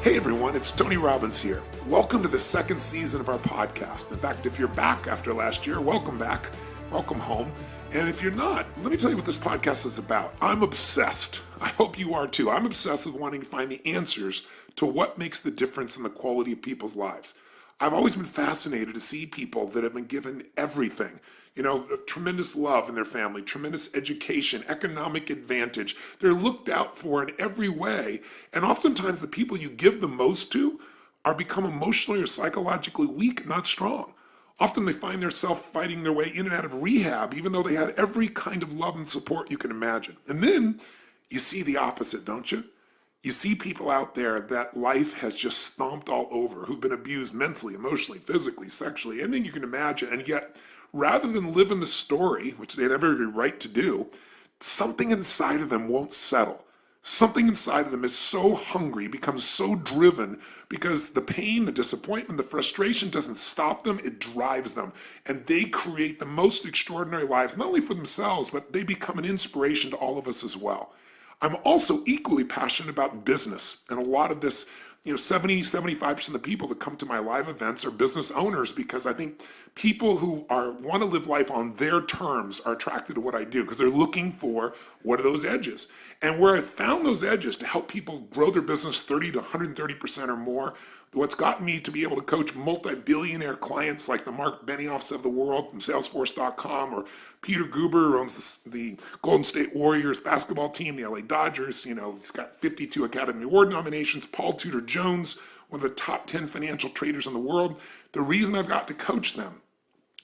Hey everyone, it's Tony Robbins here. Welcome to the second season of our podcast. In fact, if you're back after last year, welcome back. Welcome home. And if you're not, let me tell you what this podcast is about. I'm obsessed. I hope you are too. I'm obsessed with wanting to find the answers to what makes the difference in the quality of people's lives. I've always been fascinated to see people that have been given everything. Tremendous love in their family, tremendous education, economic advantage. They're looked out for in every way. And oftentimes the people you give the most to are become emotionally or psychologically weak, not strong. Often they find themselves fighting their way in and out of rehab, even though they had every kind of love and support you can imagine. And then you see the opposite, don't you? You see people out there that life has just stomped all over, who've been abused mentally, emotionally, physically, sexually, anything you can imagine. And yet, rather than live in the story, which they had every right to do, something inside of them won't settle. Something inside of them is so hungry, becomes so driven, because the pain, the disappointment, the frustration doesn't stop them, it drives them. And they create the most extraordinary lives, not only for themselves, but they become an inspiration to all of us as well. I'm also equally passionate about business, and a lot of this, 75% of the people that come to my live events are business owners, because I think people who want to live life on their terms are attracted to what I do, because they're looking for what are those edges. And where I've found those edges to help people grow their business 30 to 130% or more, what's gotten me to be able to coach multi-billionaire clients like the Mark Benioffs of the world from Salesforce.com, or Peter Guber, who owns the Golden State Warriors basketball team, the LA Dodgers. He's got 52 Academy Award nominations. Paul Tudor Jones, one of the top 10 financial traders in the world. The reason I've got to coach them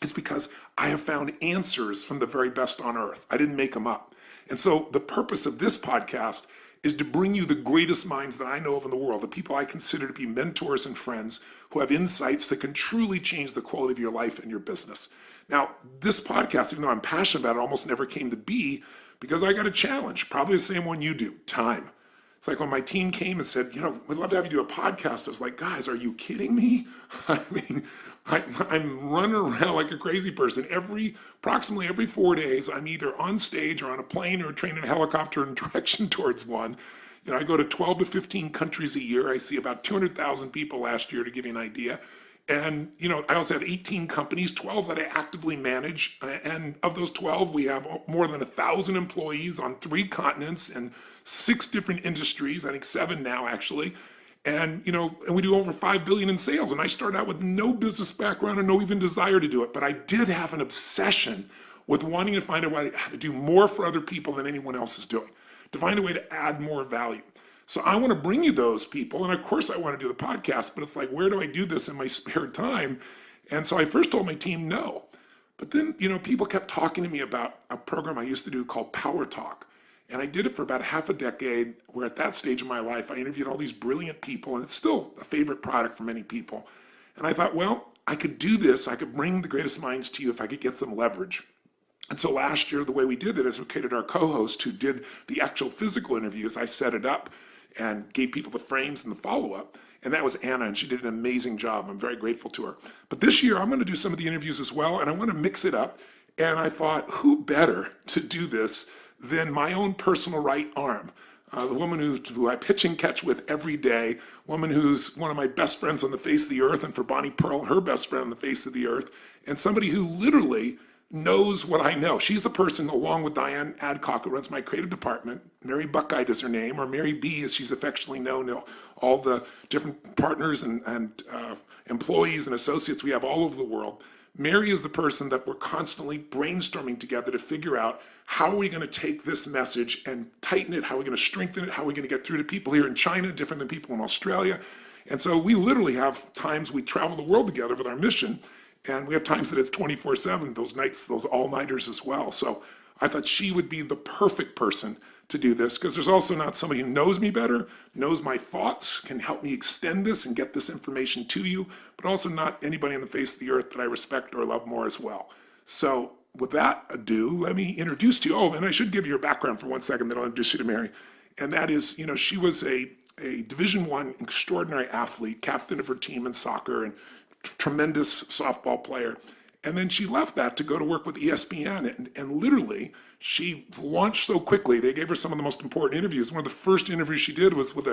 is because I have found answers from the very best on earth. I didn't make them up. And so the purpose of this podcast is to bring you the greatest minds that I know of in the world, the people I consider to be mentors and friends who have insights that can truly change the quality of your life and your business. Now, this podcast, even though I'm passionate about it, almost never came to be because I got a challenge, probably the same one you do, time. It's like when my team came and said, we'd love to have you do a podcast. I was like, guys, are you kidding me? I mean, I'm running around like a crazy person. Approximately every 4 days, I'm either on stage or on a plane or a train and a helicopter in direction towards one. I go to 12 to 15 countries a year. I see about 200,000 people last year, to give you an idea. And, I also have 18 companies, 12 that I actively manage. And of those 12, we have more than 1,000 employees on 3 continents and 6 different industries, I think 7 now actually. And, and we do over 5 billion in sales. And I started out with no business background and no even desire to do it. But I did have an obsession with wanting to find a way to do more for other people than anyone else is doing, to find a way to add more value. So I want to bring you those people. And of course I want to do the podcast, but it's like, where do I do this in my spare time? And so I first told my team no. But then, people kept talking to me about a program I used to do called Power Talk. And I did it for about half a decade, where at that stage of my life, I interviewed all these brilliant people, and it's still a favorite product for many people. And I thought, well, I could do this. I could bring the greatest minds to you if I could get some leverage. And so last year, the way we did it is we created our co-host who did the actual physical interviews. I set it up and gave people the frames and the follow-up. And that was Anna, and she did an amazing job. I'm very grateful to her. But this year, I'm going to do some of the interviews as well, and I want to mix it up. And I thought, who better to do this than my own personal right arm, the woman who I pitch and catch with every day, woman who's one of my best friends on the face of the earth, and for Bonnie Pearl, her best friend on the face of the earth, and somebody who literally knows what I know. She's the person, along with Diane Adcock, who runs my creative department. Mary Buckite is her name, or Mary B, as she's affectionately known. All the different partners and employees and associates we have all over the world. Mary is the person that we're constantly brainstorming together to figure out, how are we going to take this message and tighten it? How are we going to strengthen it? How are we going to get through to people here in China, different than people in Australia? And so we literally have times we travel the world together with our mission, and we have times that it's 24/7, those nights, those all-nighters as well. So I thought she would be the perfect person to do this, because there's also not somebody who knows me better, knows my thoughts, can help me extend this and get this information to you, but also not anybody on the face of the earth that I respect or love more as well. So with that ado, let me introduce to you, and I should give you her background for 1 second, then I'll introduce you to Mary. And that is, she was a Division I extraordinary athlete, captain of her team in soccer, and tremendous softball player. And then she left that to go to work with ESPN, and literally she launched so quickly. They gave her some of the most important interviews. One of the first interviews she did was with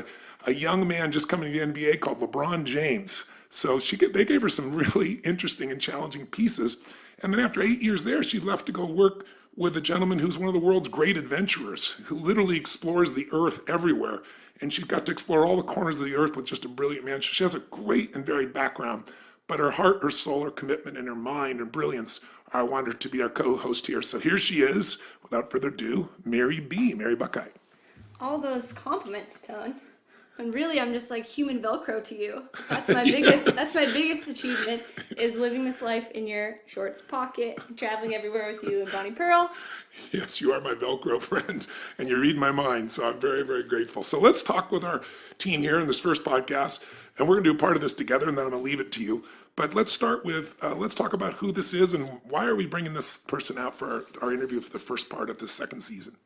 a young man just coming to the NBA called LeBron James. So they gave her some really interesting and challenging pieces. And then after 8 years there, she left to go work with a gentleman who's one of the world's great adventurers, who literally explores the earth everywhere. And she got to explore all the corners of the earth with just a brilliant man. She has a great and varied background, but her heart, her soul, her commitment, and her mind and brilliance, I want her to be our co-host here. So here she is, without further ado, Mary Buckeye. All those compliments, Tone. And really, I'm just like human Velcro to you. That's my biggest. That's my biggest achievement, is living this life in your shorts pocket, traveling everywhere with you and Bonnie Pearl. Yes, you are my Velcro friend, and you read my mind, so I'm very, very grateful. So let's talk with our team here in this first podcast, and we're going to do a part of this together, and then I'm going to leave it to you. But let's start with, let's talk about who this is and why are we bringing this person out for our interview for the first part of the second season.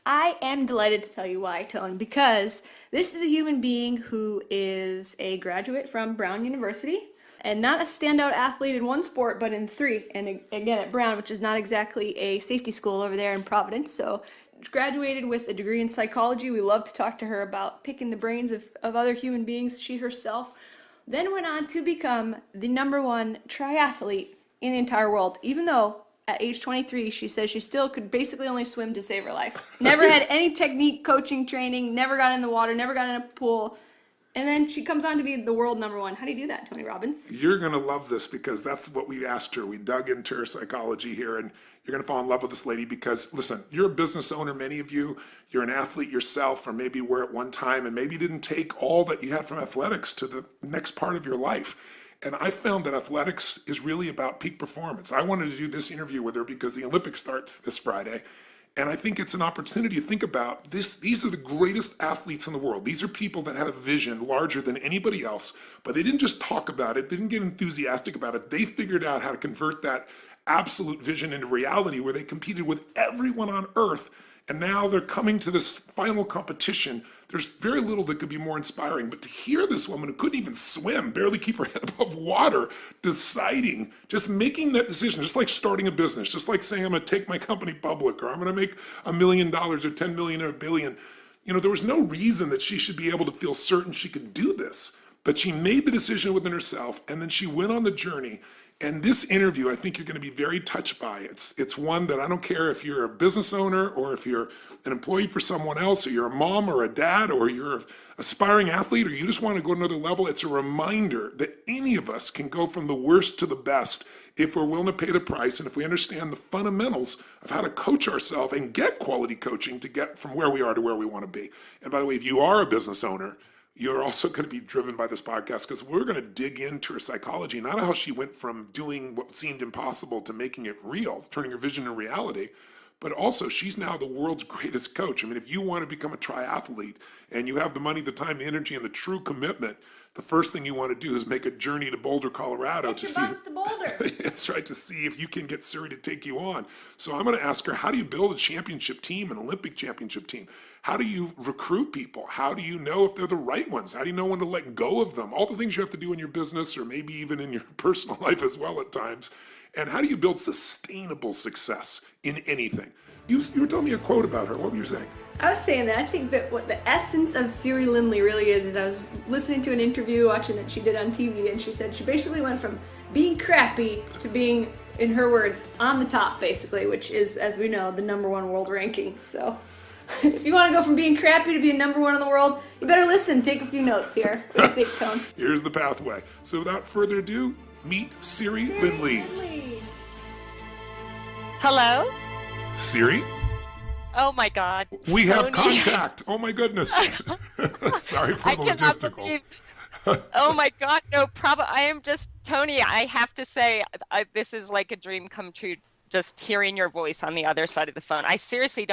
I am delighted to tell you why, Tone, because this is a human being who is a graduate from Brown University, and not a standout athlete in one sport, but in three. And again, at Brown, which is not exactly a safety school over there in Providence. So graduated with a degree in psychology. We love to talk to her about picking the brains of other human beings. She herself then went on to become the #1 triathlete in the entire world, even though at age 23, she says she still could basically only swim to save her life. Never had any technique coaching training, never got in the water, never got in a pool. And then she comes on to be the world #1. How do you do that, Tony Robbins? You're going to love this because that's what we asked her. We dug into her psychology here, and you're going to fall in love with this lady because, listen, you're a business owner, many of you. You're an athlete yourself, or maybe were at one time, and maybe you didn't take all that you had from athletics to the next part of your life. And I found that athletics is really about peak performance. I wanted to do this interview with her because the Olympics starts this Friday. And I think it's an opportunity to think about this. These are the greatest athletes in the world. These are people that had a vision larger than anybody else, but they didn't just talk about it. They didn't get enthusiastic about it. They figured out how to convert that absolute vision into reality, where they competed with everyone on earth. And now they're coming to this final competition. There's very little that could be more inspiring. But to hear this woman who couldn't even swim, barely keep her head above water, deciding, just making that decision, just like starting a business, just like saying I'm going to take my company public, or I'm going to make $1 million or 10 million or $1 billion. You know, there was no reason that she should be able to feel certain she could do this. But she made the decision within herself, and then she went on the journey. And this interview, I think you're going to be very touched by. It's one that I don't care if you're a business owner or if you're an employee for someone else, or you're a mom or a dad, or you're an aspiring athlete, or you just want to go to another level. It's a reminder that any of us can go from the worst to the best if we're willing to pay the price and if we understand the fundamentals of how to coach ourselves and get quality coaching to get from where we are to where we want to be. And by the way, if you are a business owner, you're also going to be driven by this podcast because we're going to dig into her psychology, not how she went from doing what seemed impossible to making it real, turning her vision into reality, but also she's now the world's greatest coach. I mean, if you want to become a triathlete and you have the money, the time, the energy, and the true commitment, the first thing you want to do is make a journey to Boulder, Colorado to see. To Boulder. That's right, to see if you can get Siri to take you on. So I'm going to ask her, how do you build a championship team, an Olympic championship team? How do you recruit people? How do you know if they're the right ones? How do you know when to let go of them? All the things you have to do in your business, or maybe even in your personal life as well at times. And how do you build sustainable success in anything? You were telling me a quote about her. What were you saying? I was saying that I think that what the essence of Siri Lindley really is I was listening to an interview, watching that she did on TV, and she said she basically went from being crappy to being, in her words, on the top, basically, which is, as we know, the #1 world ranking. So if you want to go from being crappy to being #1 in the world, you better listen, take a few notes here. What do you think, Tone? Here's the pathway. So without further ado, meet Siri Lindley. Hello? Siri? Oh my God. We have contact. Oh my goodness. Sorry for the logisticals. Oh my God, no problem. I am just, Tony, I have to say, this is like a dream come true, just hearing your voice on the other side of the phone. I seriously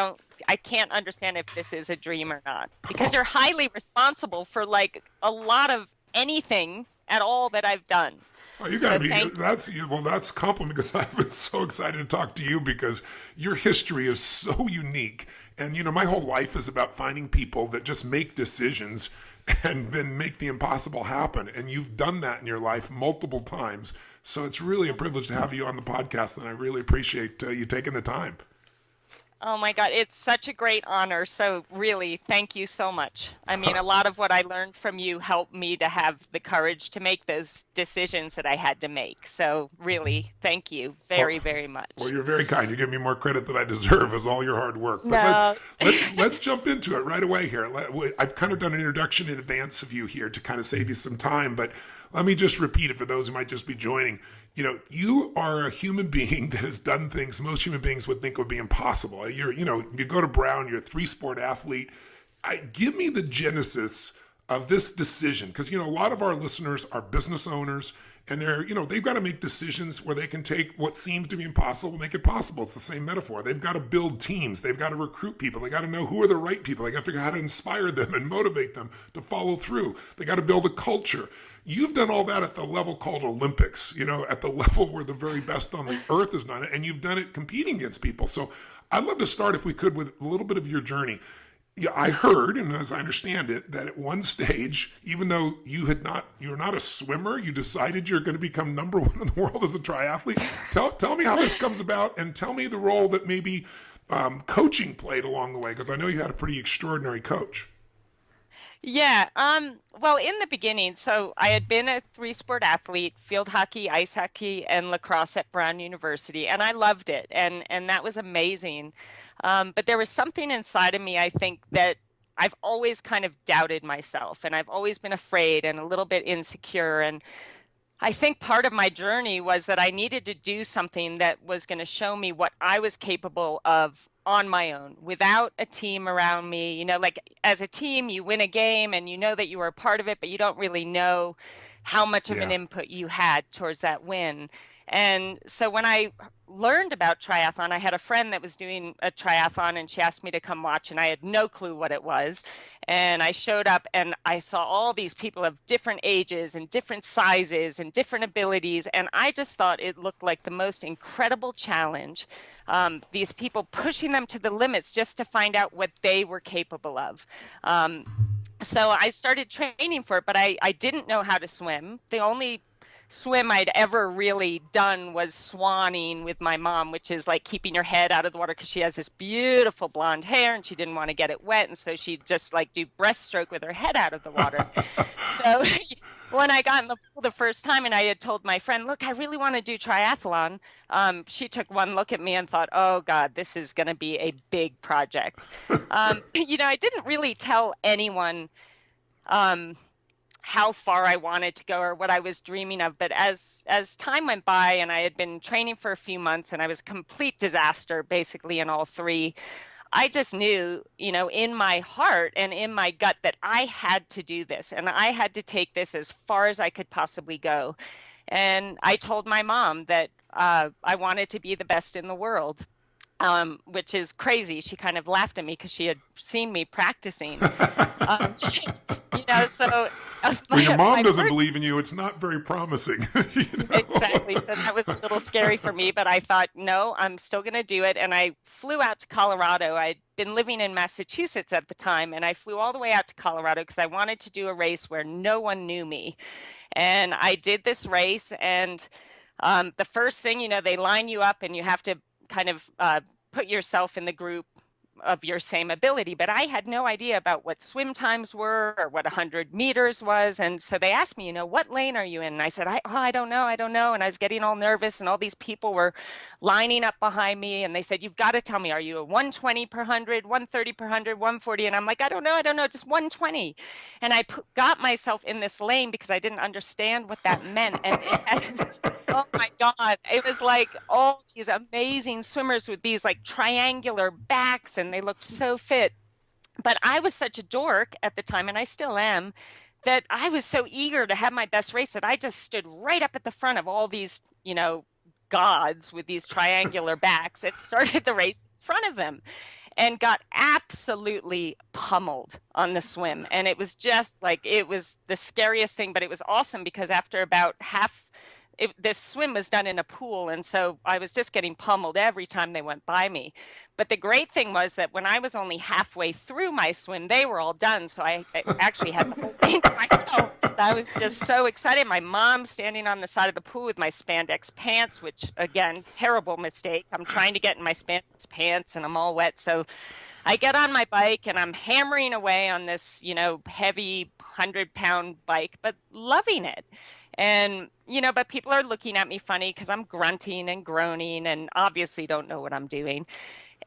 I can't understand if this is a dream or not, because you're highly responsible for like a lot of anything at all that I've done. Oh, you gotta be. That's compliment, because I've been so excited to talk to you because your history is so unique, and my whole life is about finding people that just make decisions and then make the impossible happen. And you've done that in your life multiple times, so it's really a privilege to have you on the podcast, and I really appreciate you taking the time. Oh my God, it's such a great honor. So really, thank you so much. I mean, a lot of what I learned from you helped me to have the courage to make those decisions that I had to make. So really, thank you Well, very, very well, much. you're very kind. You give me more credit than I deserve as all your hard work. But No. let's jump into it right away here. I've kind of done an introduction in advance of you here to kind of save you some time, but let me just repeat it for those who might just be joining. You are a human being that has done things most human beings would think would be impossible. You go to Brown, you're a three-sport athlete. Give me the genesis of this decision, because a lot of our listeners are business owners, and they've got to make decisions where they can take what seems to be impossible and make it possible. It's the same metaphor. They've got to build teams. They've got to recruit people. They got to know who are the right people. They got to figure out how to inspire them and motivate them to follow through. They got to build a culture. You've done all that at the level called Olympics, at the level where the very best on the earth has done it, and you've done it competing against people. So I'd love to start, if we could, with a little bit of your journey. Yeah, I heard, and as I understand it, that at one stage, even though you're not a swimmer, you decided you're going to become number one in the world as a triathlete. Tell me how this comes about, and tell me the role that maybe coaching played along the way, because I know you had a pretty extraordinary coach. Yeah, well, in the beginning, so I had been a three-sport athlete, field hockey, ice hockey, and lacrosse at Brown University, and I loved it, and that was amazing. But there was something inside of me, I think, that I've always kind of doubted myself, and I've always been afraid and a little bit insecure. And I think part of my journey was that I needed to do something that was going to show me what I was capable of on my own without a team around me. Like as a team, you win a game and you know that you were a part of it, but you don't really know how much of an Yeah. input you had towards that win. And so when I learned about triathlon, I had a friend that was doing a triathlon and she asked me to come watch, and I had no clue what it was. And I showed up and I saw all these people of different ages and different sizes and different abilities. And I just thought it looked like the most incredible challenge. These people pushing them to the limits just to find out what they were capable of. So I started training for it, but I didn't know how to swim. The only swim I'd ever really done was swanning with my mom, which is like keeping your head out of the water, because she has this beautiful blonde hair and she didn't want to get it wet. And so she'd just like do breaststroke with her head out of the water. So when I got in the pool the first time and I had told my friend, look, I really want to do triathlon, she took one look at me and thought, oh God, this is going to be a big project. I didn't really tell anyone how far I wanted to go or what I was dreaming of. But as time went by and I had been training for a few months and I was a complete disaster basically in all three, I just knew, in my heart and in my gut that I had to do this and I had to take this as far as I could possibly go. And I told my mom that I wanted to be the best in the world. Which is crazy. She kind of laughed at me because she had seen me practicing. Um, so When your mom my doesn't first believe in you, it's not very promising. exactly. So that was a little scary for me, but I thought, no, I'm still going to do it. And I flew out to Colorado. I'd been living in Massachusetts at the time, and I flew all the way out to Colorado because I wanted to do a race where no one knew me. And I did this race, and the first thing, they line you up and you have to kind of put yourself in the group of your same ability. But I had no idea about what swim times were or what 100 meters was. And so they asked me, what lane are you in? And I said, I don't know. And I was getting all nervous, and all these people were lining up behind me. And they said, you've got to tell me, are you a 120 per 100, 130 per 100, 140? And I'm like, I don't know, just 120. And I got myself in this lane because I didn't understand what that meant. And it had, oh my God, it was like all these amazing swimmers with these like triangular backs, and they looked so fit. But I was such a dork at the time, and I still am, that I was so eager to have my best race that I just stood right up at the front of all these, gods with these triangular backs and started the race in front of them and got absolutely pummeled on the swim. And it was just like, it was the scariest thing, but it was awesome because after about half this swim was done in a pool, and so I was just getting pummeled every time they went by me. But the great thing was that when I was only halfway through my swim, they were all done. So I actually had the whole thing to myself. I was just so excited. My mom standing on the side of the pool with my spandex pants, which again, terrible mistake. I'm trying to get in my spandex pants and I'm all wet. So I get on my bike and I'm hammering away on this, heavy 100-pound bike, but loving it. And, but people are looking at me funny because I'm grunting and groaning and obviously don't know what I'm doing.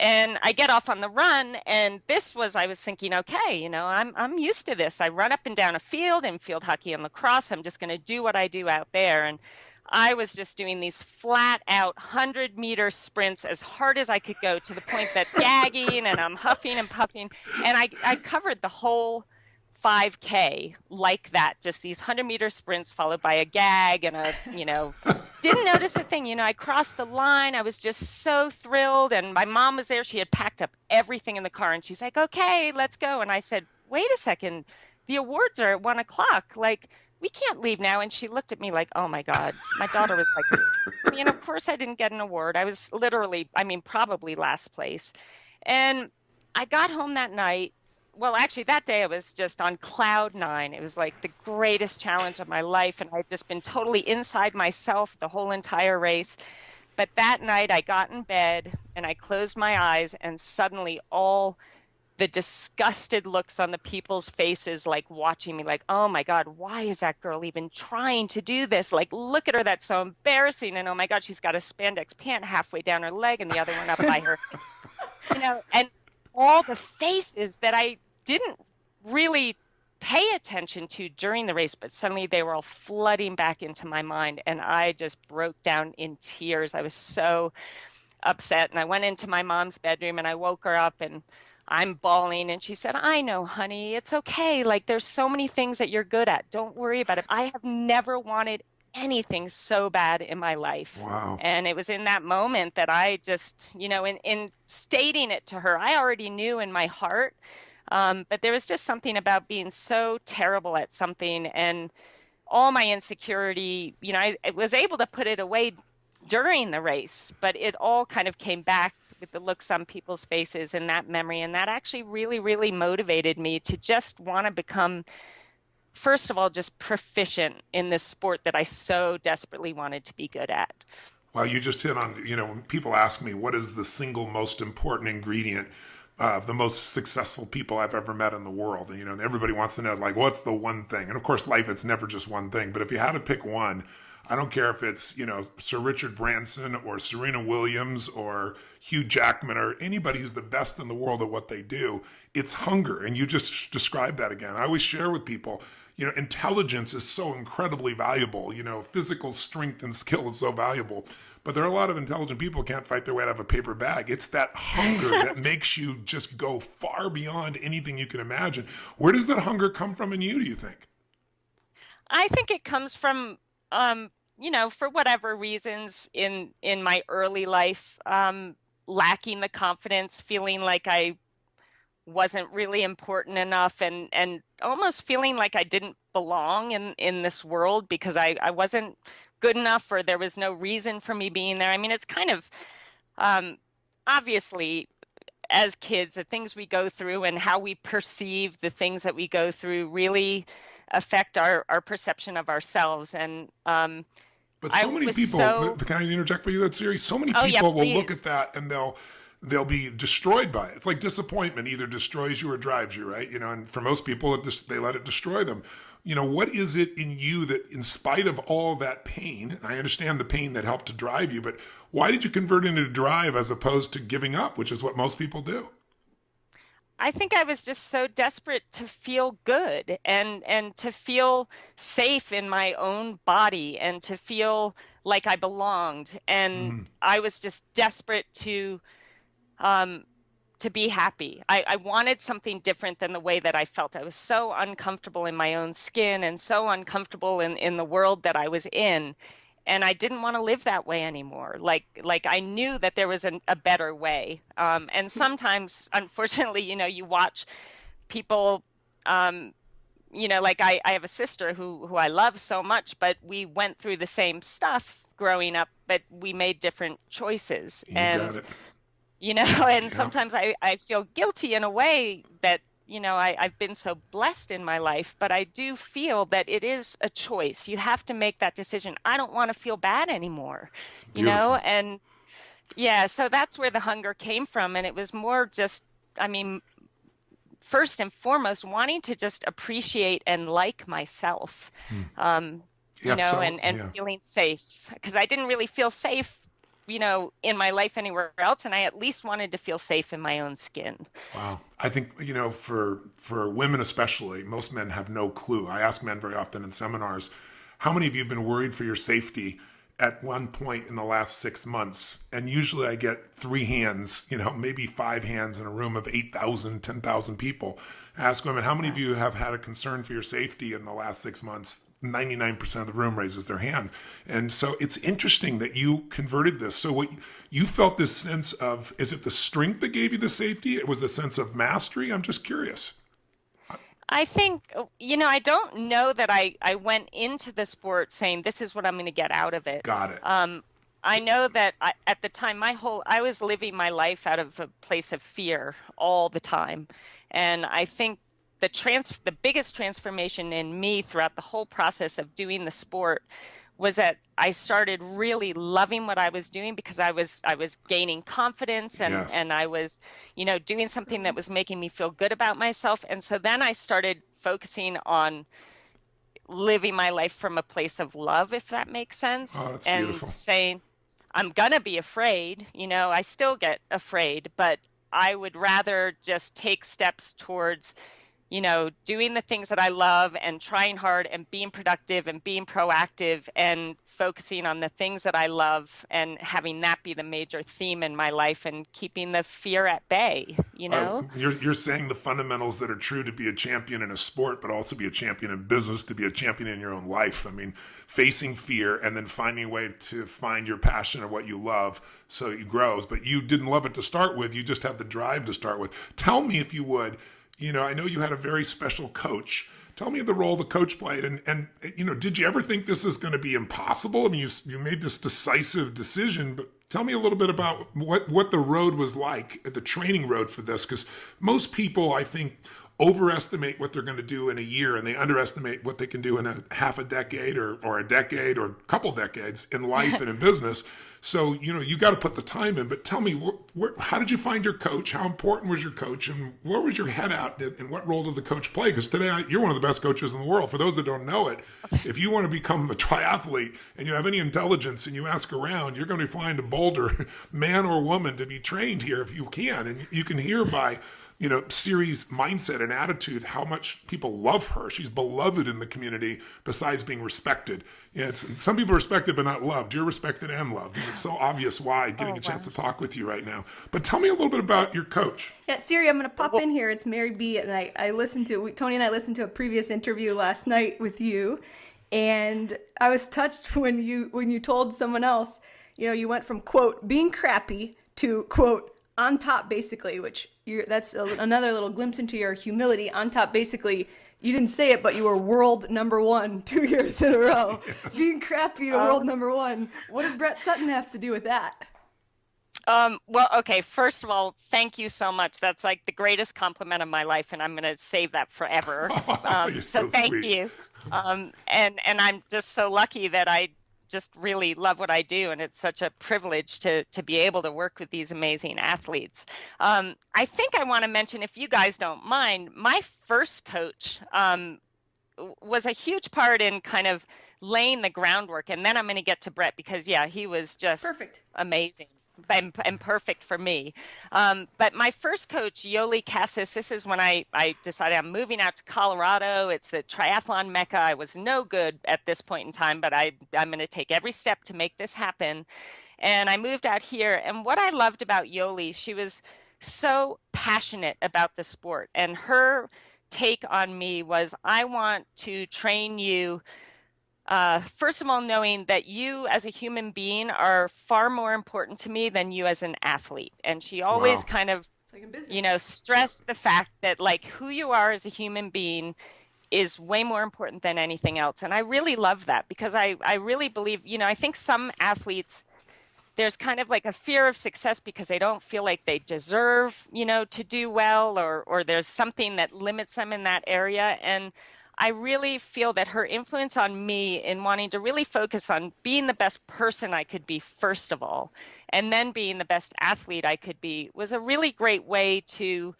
And I get off on the run, and I was thinking, okay, I'm used to this. I run up and down a field in field hockey and lacrosse. I'm just going to do what I do out there. And I was just doing these flat out 100-meter sprints as hard as I could go, to the point that gagging and I'm huffing and puffing. And I covered the whole 5K like that, just these 100-meter sprints followed by a gag and didn't notice a thing. I crossed the line. I was just so thrilled. And my mom was there. She had packed up everything in the car and she's like, okay, let's go. And I said, wait a second, the awards are at 1:00. Like, we can't leave now. And she looked at me like, oh my God. My daughter was like, of course I didn't get an award. I was probably last place. And I got home that night. Well, actually, that day I was just on cloud 9. It was like the greatest challenge of my life. And I'd just been totally inside myself the whole entire race. But that night I got in bed and I closed my eyes, and suddenly all the disgusted looks on the people's faces, like watching me like, oh my God, why is that girl even trying to do this? Like, look at her. That's so embarrassing. And oh my God, she's got a spandex pant halfway down her leg and the other one up by her. And all the faces that I didn't really pay attention to during the race, but suddenly they were all flooding back into my mind. And I just broke down in tears. I was so upset. And I went into my mom's bedroom and I woke her up and I'm bawling. And she said, I know, honey, it's okay. Like, there's so many things that you're good at. Don't worry about it. I have never wanted anything so bad in my life. Wow. And it was in that moment that I just, in stating it to her, I already knew in my heart. But there was just something about being so terrible at something, and all my insecurity, I was able to put it away during the race, but it all kind of came back with the looks on people's faces and that memory. And that actually really, really motivated me to just want to become, first of all, just proficient in this sport that I so desperately wanted to be good at. Well, you just hit on, when people ask me what is the single most important ingredient of the most successful people I've ever met in the world, and everybody wants to know, like, what's the one thing? And of course, life, it's never just one thing. But if you had to pick one, I don't care if it's, Sir Richard Branson or Serena Williams or Hugh Jackman or anybody who's the best in the world at what they do, it's hunger. And you just described that again. I always share with people, intelligence is so incredibly valuable. Physical strength and skill is so valuable. But there are a lot of intelligent people who can't fight their way out of a paper bag. It's that hunger that makes you just go far beyond anything you can imagine. Where does that hunger come from in you, do you think? I think it comes from, for whatever reasons in my early life, lacking the confidence, feeling like I wasn't really important enough, and almost feeling like I didn't belong in this world because I wasn't good enough, or there was no reason for me being there. I mean, it's kind of obviously, as kids, the things we go through and how we perceive the things that we go through really affect our perception of ourselves. And but so many people, can I interject for you that series? So many people will look at that and they'll be destroyed by it. It's like disappointment either destroys you or drives you, right? And for most people, they let it destroy them. What is it in you that, in spite of all that pain, I understand the pain that helped to drive you, but why did you convert it into drive as opposed to giving up, which is what most people do? I think I was just so desperate to feel good and to feel safe in my own body and to feel like I belonged. And I was just desperate to be happy. I wanted something different than the way that I felt. I was so uncomfortable in my own skin and so uncomfortable in the world that I was in. And I didn't want to live that way anymore. Like I knew that there was a better way. And sometimes, unfortunately, you watch people like I have a sister who I love so much, but we went through the same stuff growing up, but we made different choices. You got And, it. and Yeah. sometimes I feel guilty in a way that, I've been so blessed in my life, but I do feel that it is a choice. You have to make that decision. I don't want to feel bad anymore, It's beautiful. and yeah, so that's where the hunger came from. And it was more just, I mean, first and foremost, wanting to just appreciate and like myself, Yeah. So, and yeah. feeling safe because I didn't really feel safe, in my life anywhere else. And I at least wanted to feel safe in my own skin. Wow. I think, for women especially, most men have no clue. I ask men very often in seminars, how many of you have been worried for your safety at one point in the last 6 months? And usually I get three hands, maybe five hands in a room of 8,000, 10,000 people. I ask women, how many of you have had a concern for your safety in the last 6 months? 99% of the room raises their hand. And so it's interesting that you converted this. So what you felt this sense of, is it the strength that gave you the safety? It was the sense of mastery? I'm just curious. I think, I don't know that I went into the sport saying this is what I'm going to get out of it. Got it. I know that at the time, I was living my life out of a place of fear all the time. And I think the biggest transformation in me throughout the whole process of doing the sport was that I started really loving what I was doing because I was gaining confidence Yes. and I was, doing something that was making me feel good about myself. And so then I started focusing on living my life from a place of love, if that makes Oh, sense, that's and beautiful. saying, I'm gonna be afraid, I still get afraid, but I would rather just take steps towards doing the things that I love and trying hard and being productive and being proactive and focusing on the things that I love and having that be the major theme in my life and keeping the fear at bay, you know? You're saying the fundamentals that are true to be a champion in a sport, but also be a champion in business, to be a champion in your own life. I mean, facing fear and then finding a way to find your passion or what you love so it grows. But you didn't love it to start with. You just had the drive to start with. Tell me, if you would, I know you had a very special coach. Tell me the role the coach played, and did you ever think this is going to be impossible? I mean, you made this decisive decision, but tell me a little bit about what the road was like, the training road for this, because most people, I think, overestimate what they're going to do in a year, and they underestimate what they can do in a half a decade or a decade or a couple decades in life and in business. So, you got to put the time in, but tell me, how did you find your coach? How important was your coach? And where was your head at? And what role did the coach play? Because today, you're one of the best coaches in the world. For those that don't know it, if you want to become a triathlete and you have any intelligence and you ask around, you're going to be flying to Boulder, man or woman, to be trained here if you can. And you can hear by Siri's mindset and attitude, how much people love her. She's beloved in the community besides being respected. Some people are respected but not loved. You're respected and loved. And it's so obvious why, getting Oh, a wow. chance to talk with you right now. But tell me a little bit about your coach. Yeah, Siri, I'm gonna pop Well, in here. It's Mary B, and I listened to Tony and I listened to a previous interview last night with you, and I was touched when you told someone else, you went from quote being crappy to quote on top basically, which that's another little glimpse into your humility. On top basically, you didn't say it, but you were world number one 2 years in a row. Being crappy to world number one. What did Brett Sutton have to do with that? well, okay, first of all, thank you so much. That's like the greatest compliment of my life, and I'm going to save that forever. You're So so thank sweet. you. And I'm just so lucky that I just really love what I do, and it's such a privilege to be able to work with these amazing athletes. I think I want to mention, if you guys don't mind, my first coach was a huge part in kind of laying the groundwork, and then I'm going to get to Brett because yeah, he was just Perfect. amazing. And perfect for me. But my first coach, Yoli Cassis, this is when I decided I'm moving out to Colorado. It's a triathlon mecca. I was no good at this point in time, but I'm going to take every step to make this happen. And I moved out here. And what I loved about Yoli, she was so passionate about the sport. And her take on me was, I want to train you, first of all, knowing that you as a human being are far more important to me than you as an athlete. And she always Wow. kind of, It's like in business. stressed the fact that like who you are as a human being is way more important than anything else. And I really love that because I really believe, I think some athletes, there's kind of like a fear of success because they don't feel like they deserve, to do well, or there's something that limits them in that area. And I really feel that her influence on me in wanting to really focus on being the best person I could be, first of all, and then being the best athlete I could be, was a really great way to,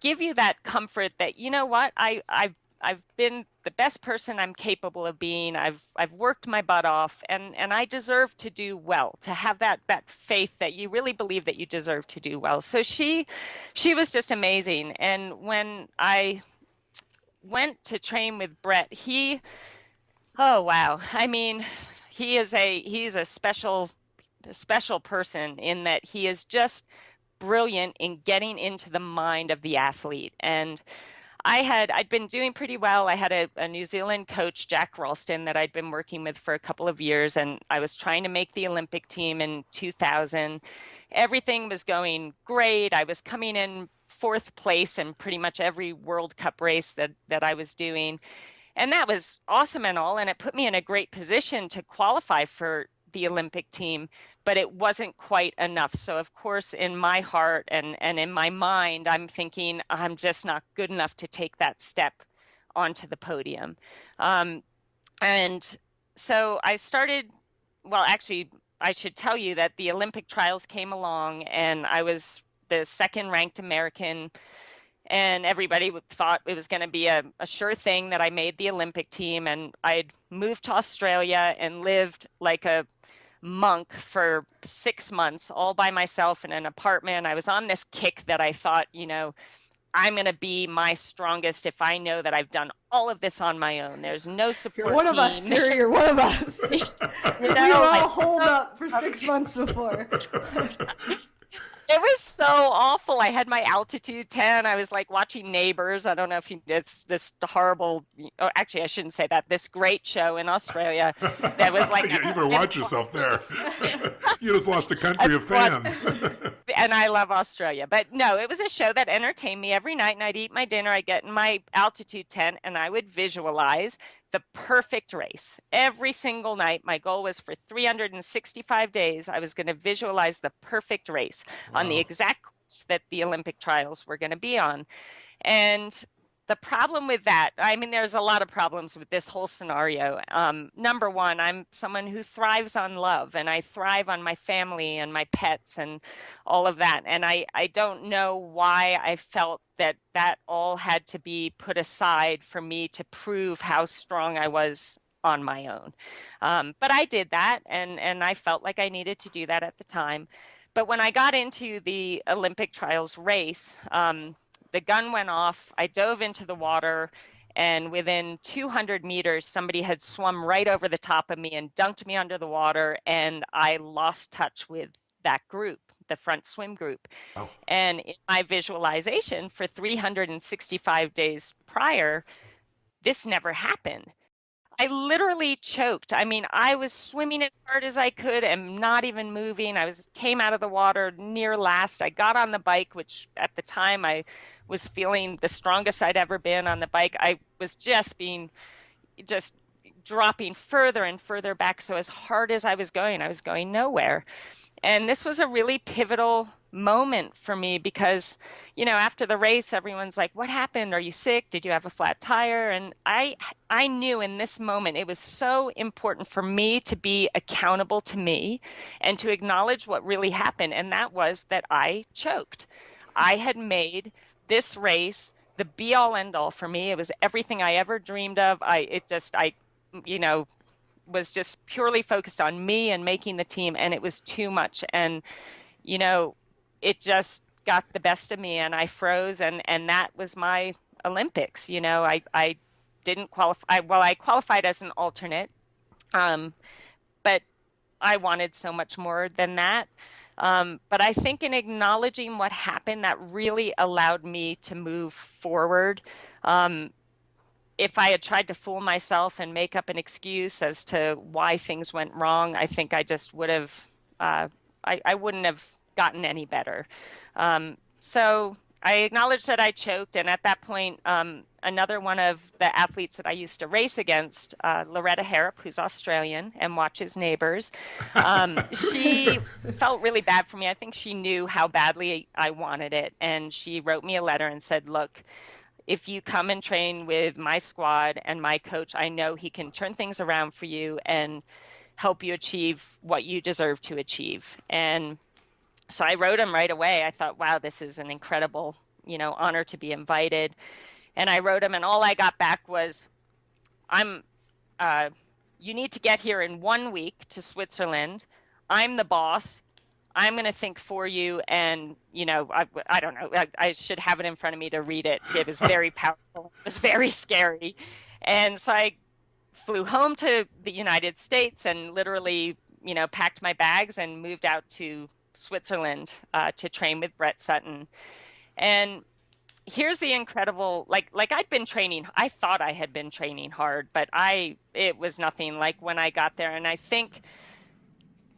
give you that comfort that, you know what, I've been the best person I'm capable of being. I've worked my butt off, and I deserve to do well, to have that faith that you really believe that you deserve to do well. So she was just amazing. And when I went to train with Brett, oh wow. I mean, he's a special person in that he is just brilliant in getting into the mind of the athlete. And I'd been doing pretty well. I had a New Zealand coach, Jack Ralston, that I'd been working with for a couple of years, and I was trying to make the Olympic team in 2000. Everything was going great. I was coming in fourth place in pretty much every World Cup race that I was doing. And that was awesome and all, and it put me in a great position to qualify for the Olympic team, but it wasn't quite enough. So of course, in my heart and in my mind, I'm thinking I'm just not good enough to take that step onto the podium. And so I started, well, actually, I should tell you that the Olympic trials came along and I was the second ranked American, and everybody thought it was going to be a sure thing that I made the Olympic team. And I'd moved to Australia and lived like a monk for 6 months all by myself in an apartment. I was on this kick that I thought, I'm going to be my strongest if I know that I've done all of this on my own. There's no support You're one team. of us, Sarah. You're one of us. We were all like, holed up for 6 months before. It was so awful. I had my altitude 10. I was like watching Neighbors. I don't know if it's this horrible, or actually I shouldn't say that, this great show in Australia that was like. You better watch yourself there. You just lost a country of fans. And I love Australia. But no, it was a show that entertained me every night, and I'd eat my dinner. I'd get in my altitude tent and I would visualize the perfect race. Every single night, my goal was for 365 days, I was going to visualize the perfect race on the exact course that the Olympic trials were going to be on. And the problem with that, I mean, there's a lot of problems with this whole scenario. Number one, I'm someone who thrives on love, and I thrive on my family and my pets and all of that. And I don't know why I felt that all had to be put aside for me to prove how strong I was on my own. But I did that, and I felt like I needed to do that at the time. But when I got into the Olympic trials race, the gun went off. I dove into the water, and within 200 meters, somebody had swum right over the top of me and dunked me under the water, and I lost touch with that group, the front swim group. Oh. And in my visualization for 365 days prior, this never happened. I literally choked. I mean, I was swimming as hard as I could and not even moving. Came out of the water near last. I got on the bike, which at the time I was feeling the strongest I'd ever been on the bike. I was just dropping further and further back. So as hard as I was going nowhere. And this was a really pivotal moment for me because, after the race, everyone's like, what happened? Are you sick? Did you have a flat tire? And I knew in this moment, it was so important for me to be accountable to me and to acknowledge what really happened. And that was that I choked. I had made this race the be all end all for me. It was everything I ever dreamed of. Was just purely focused on me and making the team, and it was too much. And, it just got the best of me, and I froze, and that was my Olympics. I didn't qualify. Well, I qualified as an alternate, but I wanted so much more than that. But I think in acknowledging what happened, that really allowed me to move forward. If I had tried to fool myself and make up an excuse as to why things went wrong, I think I just would have, I wouldn't have gotten any better. So I acknowledged that I choked, and at that point, another one of the athletes that I used to race against, Loretta Harrop, who's Australian and watches Neighbors, she felt really bad for me. I think she knew how badly I wanted it, and she wrote me a letter and said, "Look, if you come and train with my squad and my coach, I know he can turn things around for you and help you achieve what you deserve to achieve." And so I wrote him right away. I thought, wow, this is an incredible, honor to be invited. And I wrote him, and all I got back was, I'm, you need to get here in 1 week to Switzerland. I'm the boss. I'm going to think for you. And, I don't know, I should have it in front of me to read it. It was very powerful. It was very scary. And so I flew home to the United States and literally, packed my bags and moved out to Switzerland to train with Brett Sutton. And here's the incredible, like I'd been training, I thought I had been training hard, but it was nothing like when I got there. And I think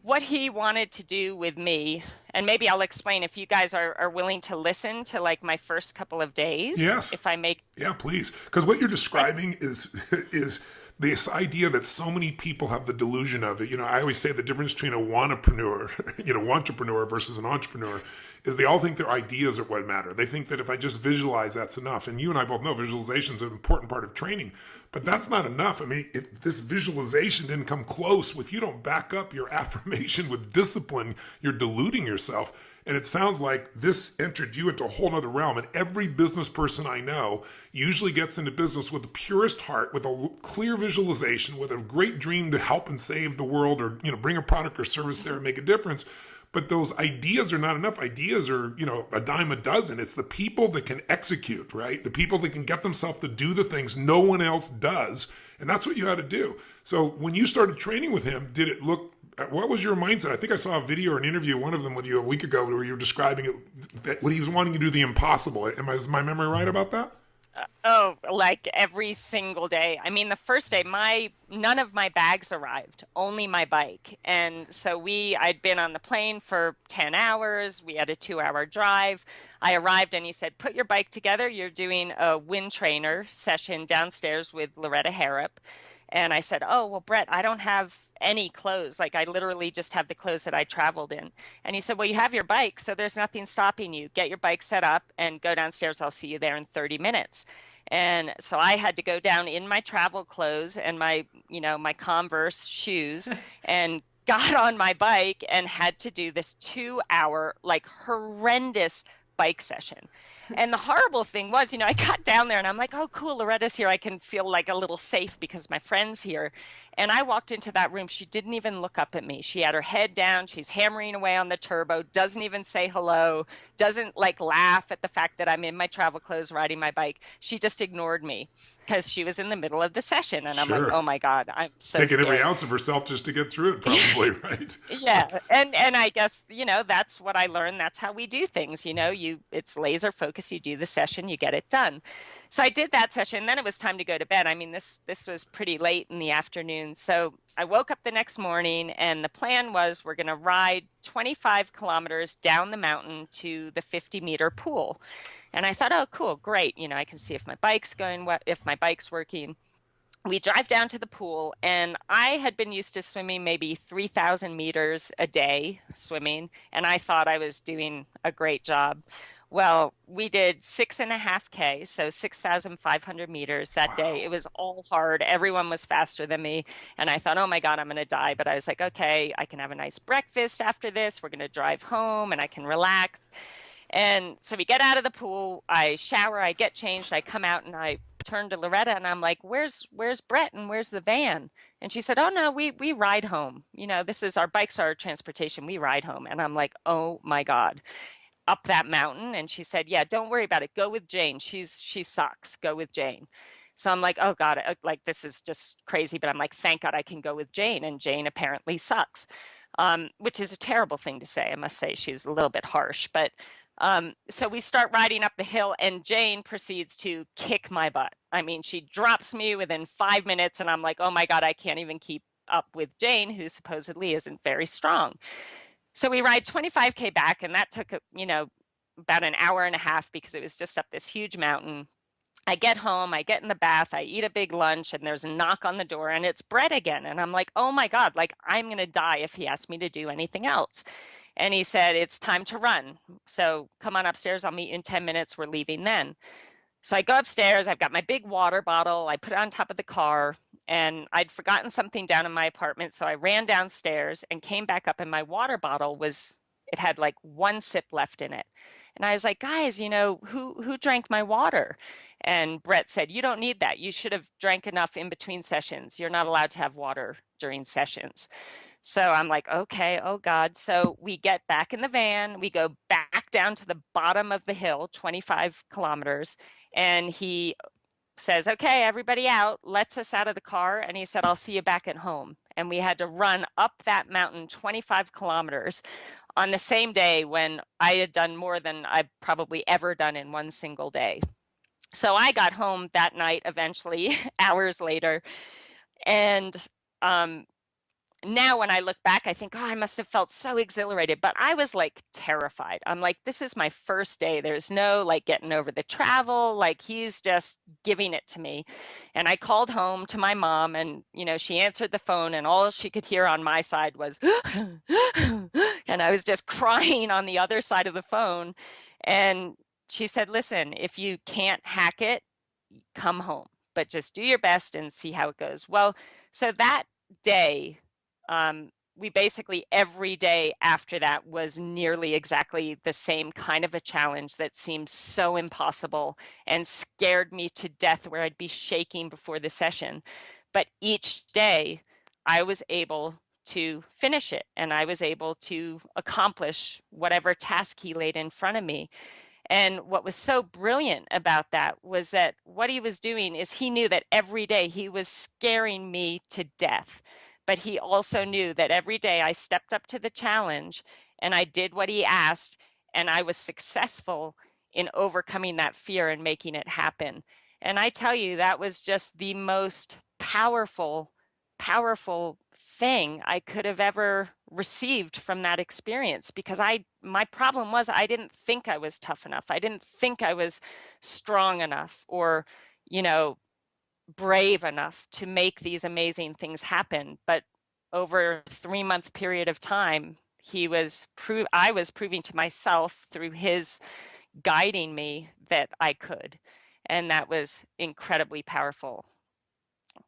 what he wanted to do with me, and maybe I'll explain if you guys are willing to listen to like my first couple of days. Yes. If I make. Yeah, please. Because what you're describing is this idea that so many people have the delusion of it. I always say the difference between a entrepreneur versus an entrepreneur is they all think their ideas are what matter. They think that if I just visualize, that's enough. And you and I both know visualization is an important part of training, but that's not enough. I mean, if this visualization didn't come close, if you don't back up your affirmation with discipline, you're deluding yourself. And it sounds like this entered you into a whole other realm. And every business person I know usually gets into business with the purest heart, with a clear visualization, with a great dream to help and save the world, or bring a product or service there and make a difference. But those ideas are not enough. Ideas are, a dime a dozen. It's the people that can execute, right? The people that can get themselves to do the things no one else does. And that's what you had to do. So when you started training with him, what was your mindset? I think I saw a video or an interview, one of them with you a week ago, where you were describing it, that when he was wanting to do the impossible. Is my memory right about that? Like every single day. I mean, the first day, none of my bags arrived, only my bike. And so I'd been on the plane for 10 hours. We had a 2-hour drive. I arrived and he said, "Put your bike together. You're doing a wind trainer session downstairs with Loretta Harrop." And I said, "Oh, well, Brett, I don't have any clothes. Like I literally just have the clothes that I traveled in." And he said, "Well, you have your bike, so there's nothing stopping you. Get your bike set up and go downstairs. I'll see you there in 30 minutes. And so I had to go down in my travel clothes and my Converse shoes and got on my bike and had to do this 2-hour, like horrendous bike session. And the horrible thing was, I got down there and I'm like, "Oh, cool, Loretta's here. I can feel like a little safe because my friend's here." And I walked into that room. She didn't even look up at me. She had her head down. She's hammering away on the turbo, doesn't even say hello, doesn't like laugh at the fact that I'm in my travel clothes riding my bike. She just ignored me because she was in the middle of the session. And I'm like, oh my God, I'm so taking scared. every ounce of herself just to get through it, probably, right? Yeah. And I guess, that's what I learned. That's how we do things. It's laser focus. You do the session, you get it done. So I did that session. And then it was time to go to bed. I mean, this was pretty late in the afternoon. So I woke up the next morning and the plan was we're going to ride 25 kilometers down the mountain to the 50-meter pool. And I thought, oh, cool, great. I can see if my bike's if my bike's working. We drive down to the pool, and I had been used to swimming maybe 3,000 meters a day swimming, and I thought I was doing a great job. Well, we did 6.5K, so 6,500 meters that day. It was all hard. Everyone was faster than me. And I thought, oh my God, I'm going to die. But I was like, okay, I can have a nice breakfast after this. We're going to drive home and I can relax. And so we get out of the pool, I shower, I get changed, I come out and I turn to Loretta and I'm like, where's Brett and where's the van? And she said, oh no, we ride home. This is our bikes, our transportation. We ride home. And I'm like, oh my God. Up that mountain. And she said, yeah, don't worry about it. Go with Jane. She sucks. Go with Jane. So I'm like, oh God, like this is just crazy. But I'm like, thank God I can go with Jane. And Jane apparently sucks, which is a terrible thing to say. I must say she's a little bit harsh. But so we start riding up the hill and Jane proceeds to kick my butt. I mean, she drops me within 5 minutes and I'm like, oh my God, I can't even keep up with Jane, who supposedly isn't very strong. So we ride 25K back, and that took, about an hour and a half because it was just up this huge mountain. I get home, I get in the bath, I eat a big lunch, and there's a knock on the door, and it's Brett again. And I'm like, oh my God, like I'm going to die if he asks me to do anything else. And he said, it's time to run. So come on upstairs. I'll meet you in 10 minutes. We're leaving then. So I go upstairs. I've got my big water bottle. I put it on top of the car, and I'd forgotten something down in my apartment. So I ran downstairs and came back up, and my water bottle it had like one sip left in it. And I was like, guys, who drank my water? And Brett said, you don't need that. You should have drank enough in between sessions. You're not allowed to have water during sessions. So I'm like, okay, oh God. So we get back in the van. We go back down to the bottom of the hill, 25 kilometers. And he says, okay, everybody out, lets us out of the car. And he said, I'll see you back at home. And we had to run up that mountain 25 kilometers on the same day when I had done more than I've probably ever done in one single day. So I got home that night eventually, hours later. And now when I look back, I think, oh, I must have felt so exhilarated, but I was like terrified. I'm like, this is my first day. There's no like getting over the travel. Like he's just giving it to me. And I called home to my mom and, she answered the phone and all she could hear on my side was, and I was just crying on the other side of the phone. And she said, listen, if you can't hack it, come home, but just do your best and see how it goes. Well, so that day, we basically every day after that was nearly exactly the same kind of a challenge that seemed so impossible and scared me to death where I'd be shaking before the session. But each day I was able to finish it and I was able to accomplish whatever task he laid in front of me. And what was so brilliant about that was that what he was doing is he knew that every day he was scaring me to death. But he also knew that every day I stepped up to the challenge and I did what he asked and I was successful in overcoming that fear and making it happen. And I tell you, that was just the most powerful thing I could have ever received from that experience because my problem was I didn't think I was tough enough. I didn't think I was strong enough or, brave enough to make these amazing things happen. But over a 3-month period of time, I was proving to myself through his guiding me that I could. And that was incredibly powerful.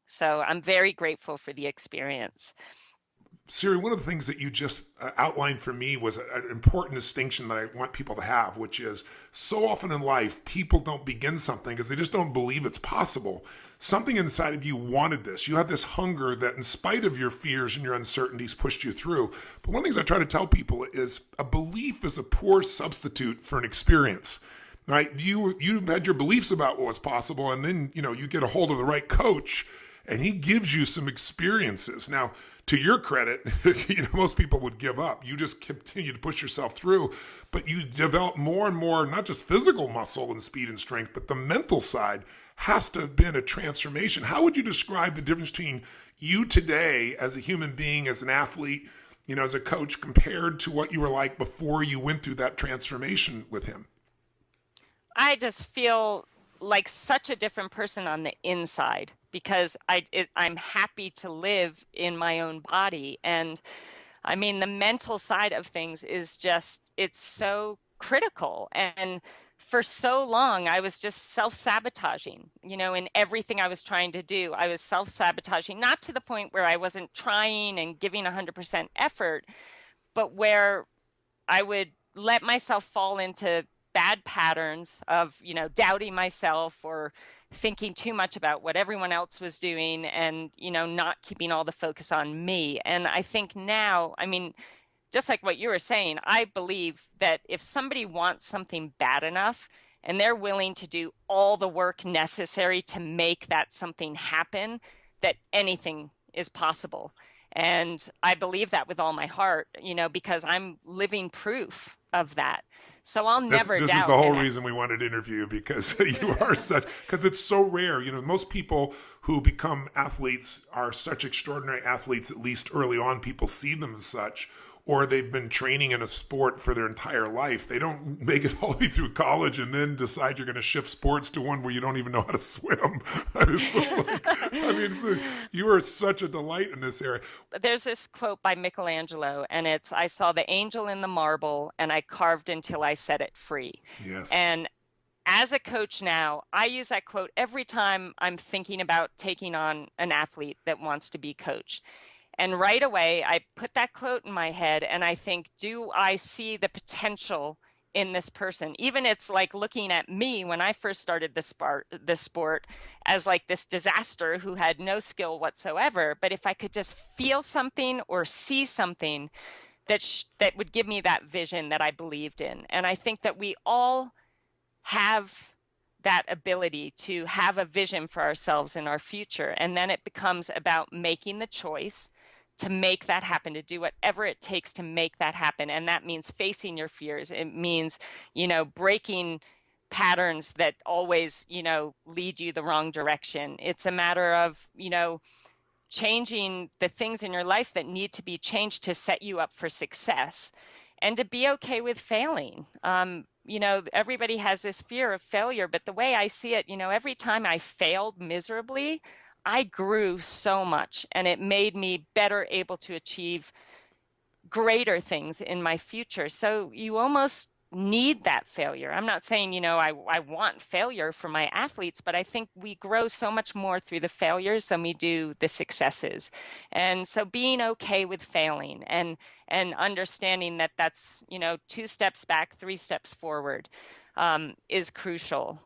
So I'm very grateful for the experience. Siri, one of the things that you just outlined for me was an important distinction that I want people to have, which is so often in life, people don't begin something because they just don't believe it's possible. Something inside of you wanted this. You had this hunger that in spite of your fears and your uncertainties pushed you through. But one of the things I try to tell people is a belief is a poor substitute for an experience. Right? You had your beliefs about what was possible, and then you get a hold of the right coach and he gives you some experiences. Now, to your credit, most people would give up. You just continue to push yourself through, but you develop more and more, not just physical muscle and speed and strength, but the mental side has to have been a transformation. How would you describe the difference between you today as a human being, as an athlete, as a coach, compared to what you were like before you went through that transformation with him? I just feel like such a different person on the inside because I'm happy to live in my own body. And I mean, the mental side of things is it's so critical. And for so long, I was just self-sabotaging, in everything I was trying to do. I was self-sabotaging, not to the point where I wasn't trying and giving 100% effort, but where I would let myself fall into bad patterns of, doubting myself or thinking too much about what everyone else was doing and, not keeping all the focus on me. And I think now, just like what you were saying, I believe that if somebody wants something bad enough and they're willing to do all the work necessary to make that something happen, that anything is possible. And I believe that with all my heart, because I'm living proof of that. So I'll never doubt. This is the whole reason we wanted to interview you, because you are because it's so rare. Most people who become athletes are such extraordinary athletes, at least early on, people see them as such, or they've been training in a sport for their entire life. They don't make it all the way through college and then decide you're going to shift sports to one where you don't even know how to swim. It's just like, I mean, you are such a delight in this area. There's this quote by Michelangelo, and it's, I saw the angel in the marble and I carved until I set it free. Yes. And as a coach now, I use that quote every time I'm thinking about taking on an athlete that wants to be coached. And right away, I put that quote in my head and I think, do I see the potential in this person? Even it's like looking at me when I first started the sport as like this disaster who had no skill whatsoever. But if I could just feel something or see something that would give me that vision that I believed in. And I think that we all have that ability to have a vision for ourselves in our future. And then it becomes about making the choice to make that happen, to do whatever it takes to make that happen. And that means facing your fears. It means, breaking patterns that always, lead you the wrong direction. It's a matter of, changing the things in your life that need to be changed to set you up for success, and to be okay with failing. Everybody has this fear of failure, but the way I see it, every time I failed miserably, I grew so much, and it made me better able to achieve greater things in my future. So you almost need that failure. I'm not saying, I want failure for my athletes, but I think we grow so much more through the failures than we do the successes. And so being okay with failing and understanding that that's, 2 steps back, 3 steps forward, is crucial.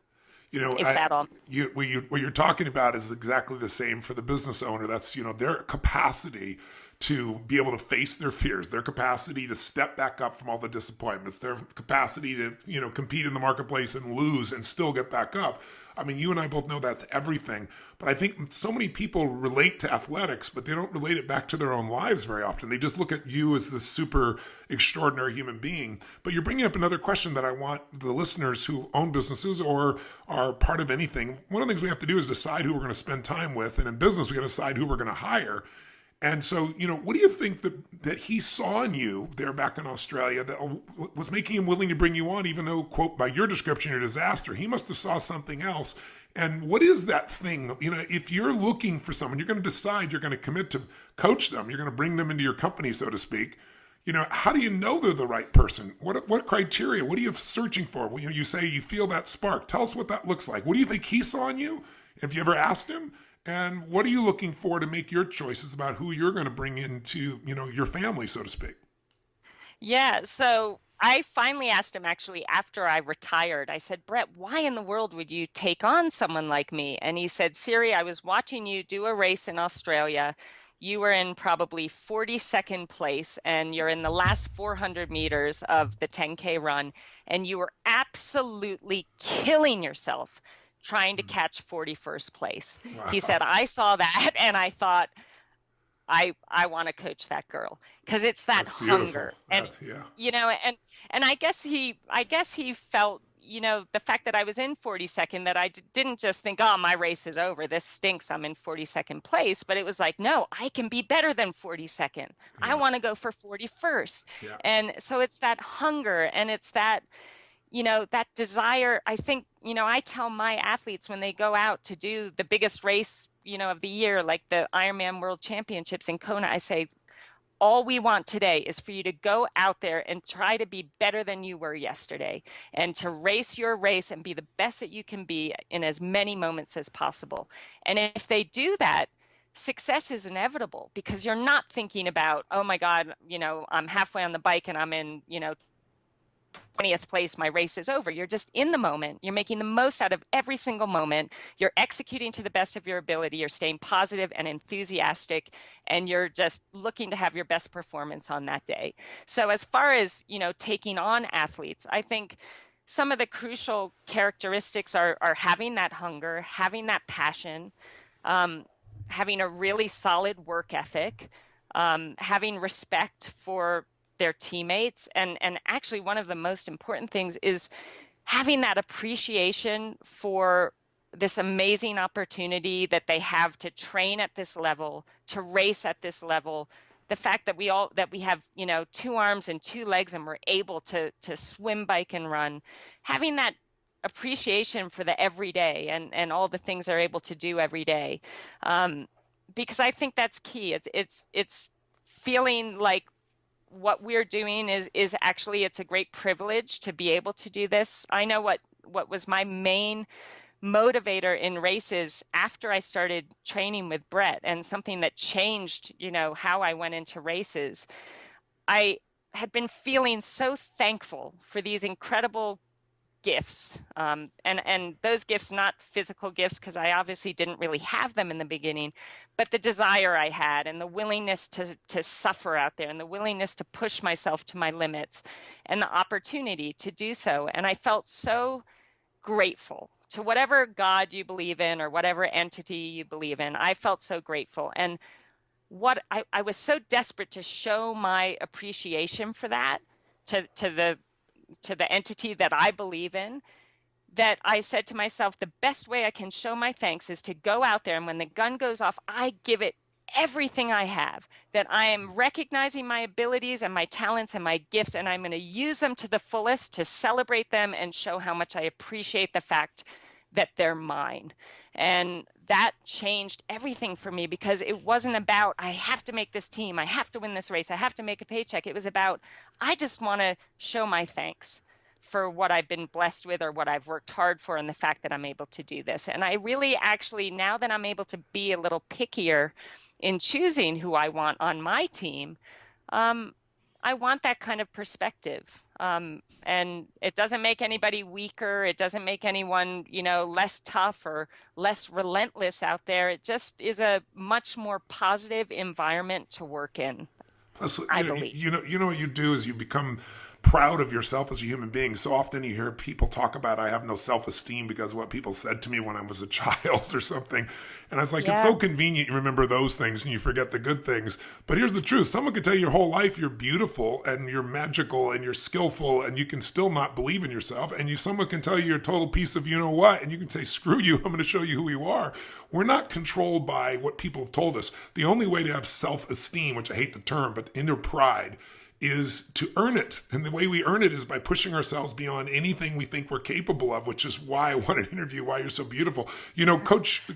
What you're talking about is exactly the same for the business owner. That's, their capacity to be able to face their fears, their capacity to step back up from all the disappointments, their capacity to, compete in the marketplace and lose and still get back up. I mean, you and I both know that's everything. But I think so many people relate to athletics, but they don't relate it back to their own lives very often. They just look at you as this super extraordinary human being. But you're bringing up another question that I want the listeners who own businesses or are part of anything. One of the things we have to do is decide who we're going to spend time with. And in business, we got to decide who we're going to hire. And so, what do you think that he saw in you there back in Australia that was making him willing to bring you on, even though, quote, by your description, you're a disaster? He must have saw something else. And what is that thing? If you're looking for someone, you're going to decide you're going to commit to coach them. You're going to bring them into your company, so to speak. How do you know they're the right person? What criteria? What are you searching for? Well, you say you feel that spark. Tell us what that looks like. What do you think he saw in you? Have you ever asked him? And what are you looking for to make your choices about who you're going to bring into, your family, so to speak? Yeah, so I finally asked him actually after I retired. I said, Brett, why in the world would you take on someone like me? And he said, Siri, I was watching you do a race in Australia. You were in probably 42nd place, and you're in the last 400 meters of the 10K run, and you were absolutely killing yourself trying to catch 41st place. Wow. He said, I saw that and I thought, I want to coach that girl, because it's that hunger. And and I guess he felt, the fact that I was in 42nd, that I didn't just think, oh, my race is over, this stinks, I'm in 42nd place, but it was like, no, I can be better than 42nd. Yeah. I want to go for 41st. Yeah. And so it's that hunger, and it's that, that desire. I think, I tell my athletes when they go out to do the biggest race, of the year, like the Ironman World Championships in Kona, I say, all we want today is for you to go out there and try to be better than you were yesterday, and to race your race and be the best that you can be in as many moments as possible. And if they do that, success is inevitable, because you're not thinking about, oh my God, I'm halfway on the bike and I'm in, 20th place, my race is over. You're just in the moment. You're making the most out of every single moment. You're executing to the best of your ability. You're staying positive and enthusiastic, and you're just looking to have your best performance on that day. So as far as, taking on athletes, I think some of the crucial characteristics are having that hunger, having that passion, having a really solid work ethic, having respect for their teammates. And actually, one of the most important things is having that appreciation for this amazing opportunity that they have to train at this level, to race at this level, the fact that we have, you know, 2 arms and 2 legs and we're able to swim, bike, and run, having that appreciation for the everyday and all the things they're able to do every day. Because I think that's key. It's feeling like what we're doing is actually, it's a great privilege to be able to do this. I know what was my main motivator in races after I started training with Brett, and something that changed, you know, how I went into races. I had been feeling so thankful for these incredible gifts, and those gifts, not physical gifts, because I obviously didn't really have them in the beginning, but the desire I had and the willingness to suffer out there and the willingness to push myself to my limits and the opportunity to do so. And I felt so grateful to whatever God you believe in or whatever entity you believe in. I felt so grateful. And what I was so desperate to show my appreciation for that to the entity that I believe in, that I said to myself, the best way I can show my thanks is to go out there, and when the gun goes off, I give it everything I have, that I am recognizing my abilities and my talents and my gifts, and I'm going to use them to the fullest to celebrate them and show how much I appreciate the fact that they're mine. And that changed everything for me, because it wasn't about, I have to make this team, I have to win this race, I have to make a paycheck. It was about, I just want to show my thanks for what I've been blessed with or what I've worked hard for, and the fact that I'm able to do this. And I really actually, now that I'm able to be a little pickier in choosing who I want on my team, I want that kind of perspective. And it doesn't make anybody weaker. It doesn't make anyone, you know, less tough or less relentless out there. It just is a much more positive environment to work in. Plus, I believe. You know what you do is you become proud of yourself as a human being. So often you hear people talk about, I have no self-esteem because of what people said to me when I was a child or something. And I was like, It's so convenient you remember those things and you forget the good things. But here's the truth. Someone could tell you your whole life you're beautiful and you're magical and you're skillful, and you can still not believe in yourself. And someone can tell you you're a total piece of you know what, and you can say, screw you, I'm going to show you who you are. We're not controlled by what people have told us. The only way to have self-esteem, which I hate the term, but inner pride, is to earn it. And the way we earn it is by pushing ourselves beyond anything we think we're capable of, which is why I wanted to interview Why You're So Beautiful. You know, Coach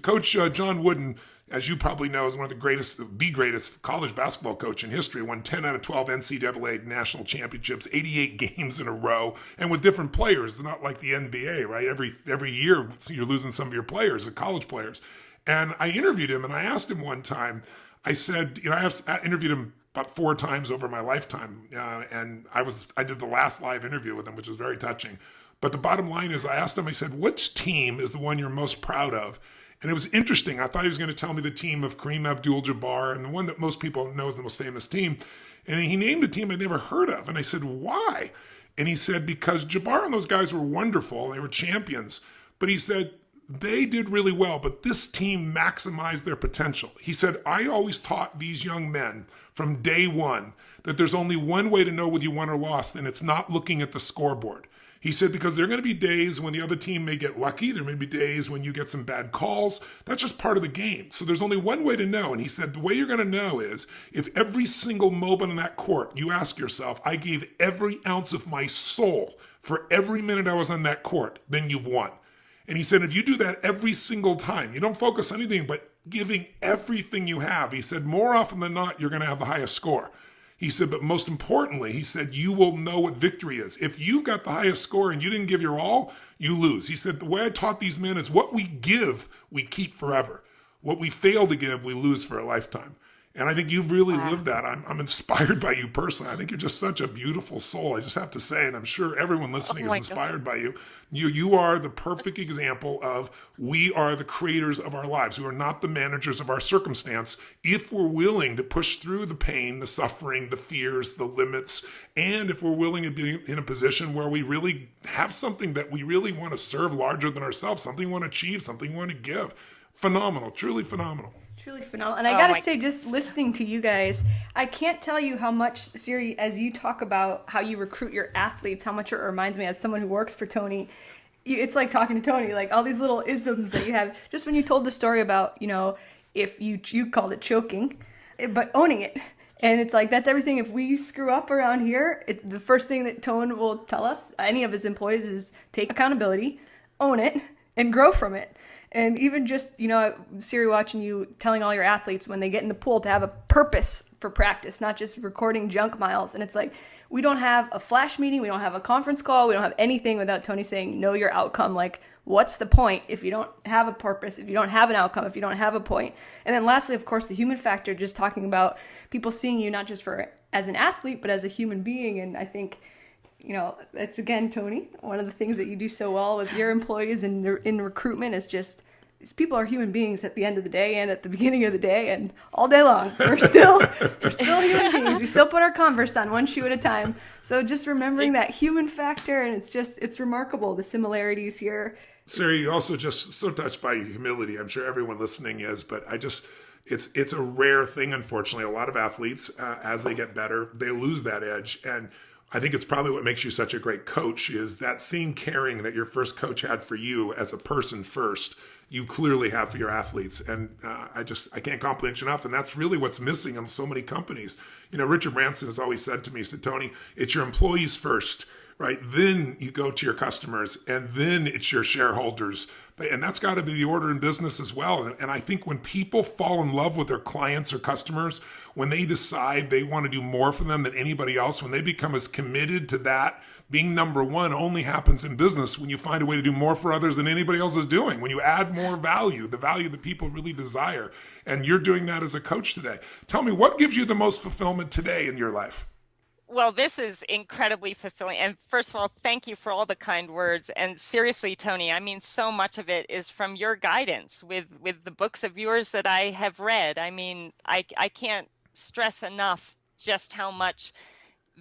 John Wooden, as you probably know, is one of the greatest college basketball coach in history, won 10 out of 12 NCAA national championships, 88 games in a row, and with different players. It's not like the NBA, right? Every year you're losing some of your players, the college players. And I interviewed him, and I asked him one time, I said, you know, I interviewed him about 4 times over my lifetime. And I did the last live interview with him, which was very touching. But the bottom line is, I asked him, I said, which team is the one you're most proud of? And it was interesting. I thought he was going to tell me the team of Kareem Abdul-Jabbar, and the one that most people know is the most famous team. And he named a team I'd never heard of. And I said, why? And he said, because Jabbar and those guys were wonderful. They were champions. But he said, they did really well, but this team maximized their potential. He said, I always taught these young men from day one that there's only one way to know whether you won or lost, and it's not looking at the scoreboard. He said, because there are going to be days when the other team may get lucky. There may be days when you get some bad calls. That's just part of the game. So there's only one way to know. And he said, the way you're going to know is if every single moment in that court, you ask yourself, I gave every ounce of my soul for every minute I was on that court, then you've won. And he said, if you do that every single time, you don't focus on anything but giving everything you have, he said, more often than not, you're going to have the highest score. He said, but most importantly, he said, you will know what victory is. If you got the highest score and you didn't give your all, you lose. He said, the way I taught these men is what we give, we keep forever. What we fail to give, we lose for a lifetime. And I think you've really lived that. I'm inspired by you personally. I think you're just such a beautiful soul. I just have to say, and I'm sure everyone listening is inspired by you. You are the perfect example of we are the creators of our lives. We are not the managers of our circumstance if we're willing to push through the pain, the suffering, the fears, the limits, and if we're willing to be in a position where we really have something that we really want to serve larger than ourselves, something we want to achieve, something we want to give. Phenomenal, truly phenomenal. Truly phenomenal. And I gotta say, just listening to you guys, I can't tell you how much, Siri, as you talk about how you recruit your athletes, how much it reminds me as someone who works for Tony. It's like talking to Tony, like all these little isms that you have. Just when you told the story about, you know, if you called it choking, but owning it. And it's like, that's everything. If we screw up around here, the first thing that Tone will tell us, any of his employees, is take accountability, own it, and grow from it. And even just, Siri, watching you telling all your athletes when they get in the pool to have a purpose for practice, not just recording junk miles. And it's like, we don't have a flash meeting, we don't have a conference call, we don't have anything without Tony saying, know your outcome. Like, what's the point if you don't have a purpose, if you don't have an outcome, if you don't have a point? And then lastly, of course, the human factor, just talking about people seeing you not just as an athlete, but as a human being. And I think, that's, again, Tony, one of the things that you do so well with your employees and in recruitment is just, these people are human beings at the end of the day and at the beginning of the day and all day long. We're still human beings. We still put our Converse on one shoe at a time. So just remembering that human factor, and it's remarkable, the similarities here. Siri, you're also just so touched by humility. I'm sure everyone listening is, but it's a rare thing, unfortunately. A lot of athletes, as they get better, they lose that edge. And I think it's probably what makes you such a great coach is that same caring that your first coach had for you as a person first, you clearly have for your athletes. And I can't compliment you enough. And that's really what's missing in so many companies. Richard Branson has always said to me, he said, Tony, it's your employees first, right? Then you go to your customers, and then it's your shareholders. And that's got to be the order in business as well. And I think when people fall in love with their clients or customers, when they decide they want to do more for them than anybody else, when they become as committed to that, being number one only happens in business when you find a way to do more for others than anybody else is doing. When you add more value, the value that people really desire. And you're doing that as a coach today. Tell me, what gives you the most fulfillment today in your life? Well, this is incredibly fulfilling. And first of all, thank you for all the kind words. And seriously, Tony, I mean, so much of it is from your guidance with the books of yours that I have read. I mean, I can't stress enough just how much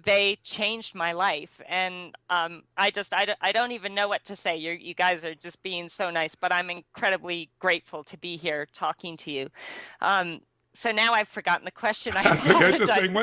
they changed my life. And I don't even know what to say. You guys are just being so nice, but I'm incredibly grateful to be here talking to you. So now I've forgotten the question. That's okay. Just saying,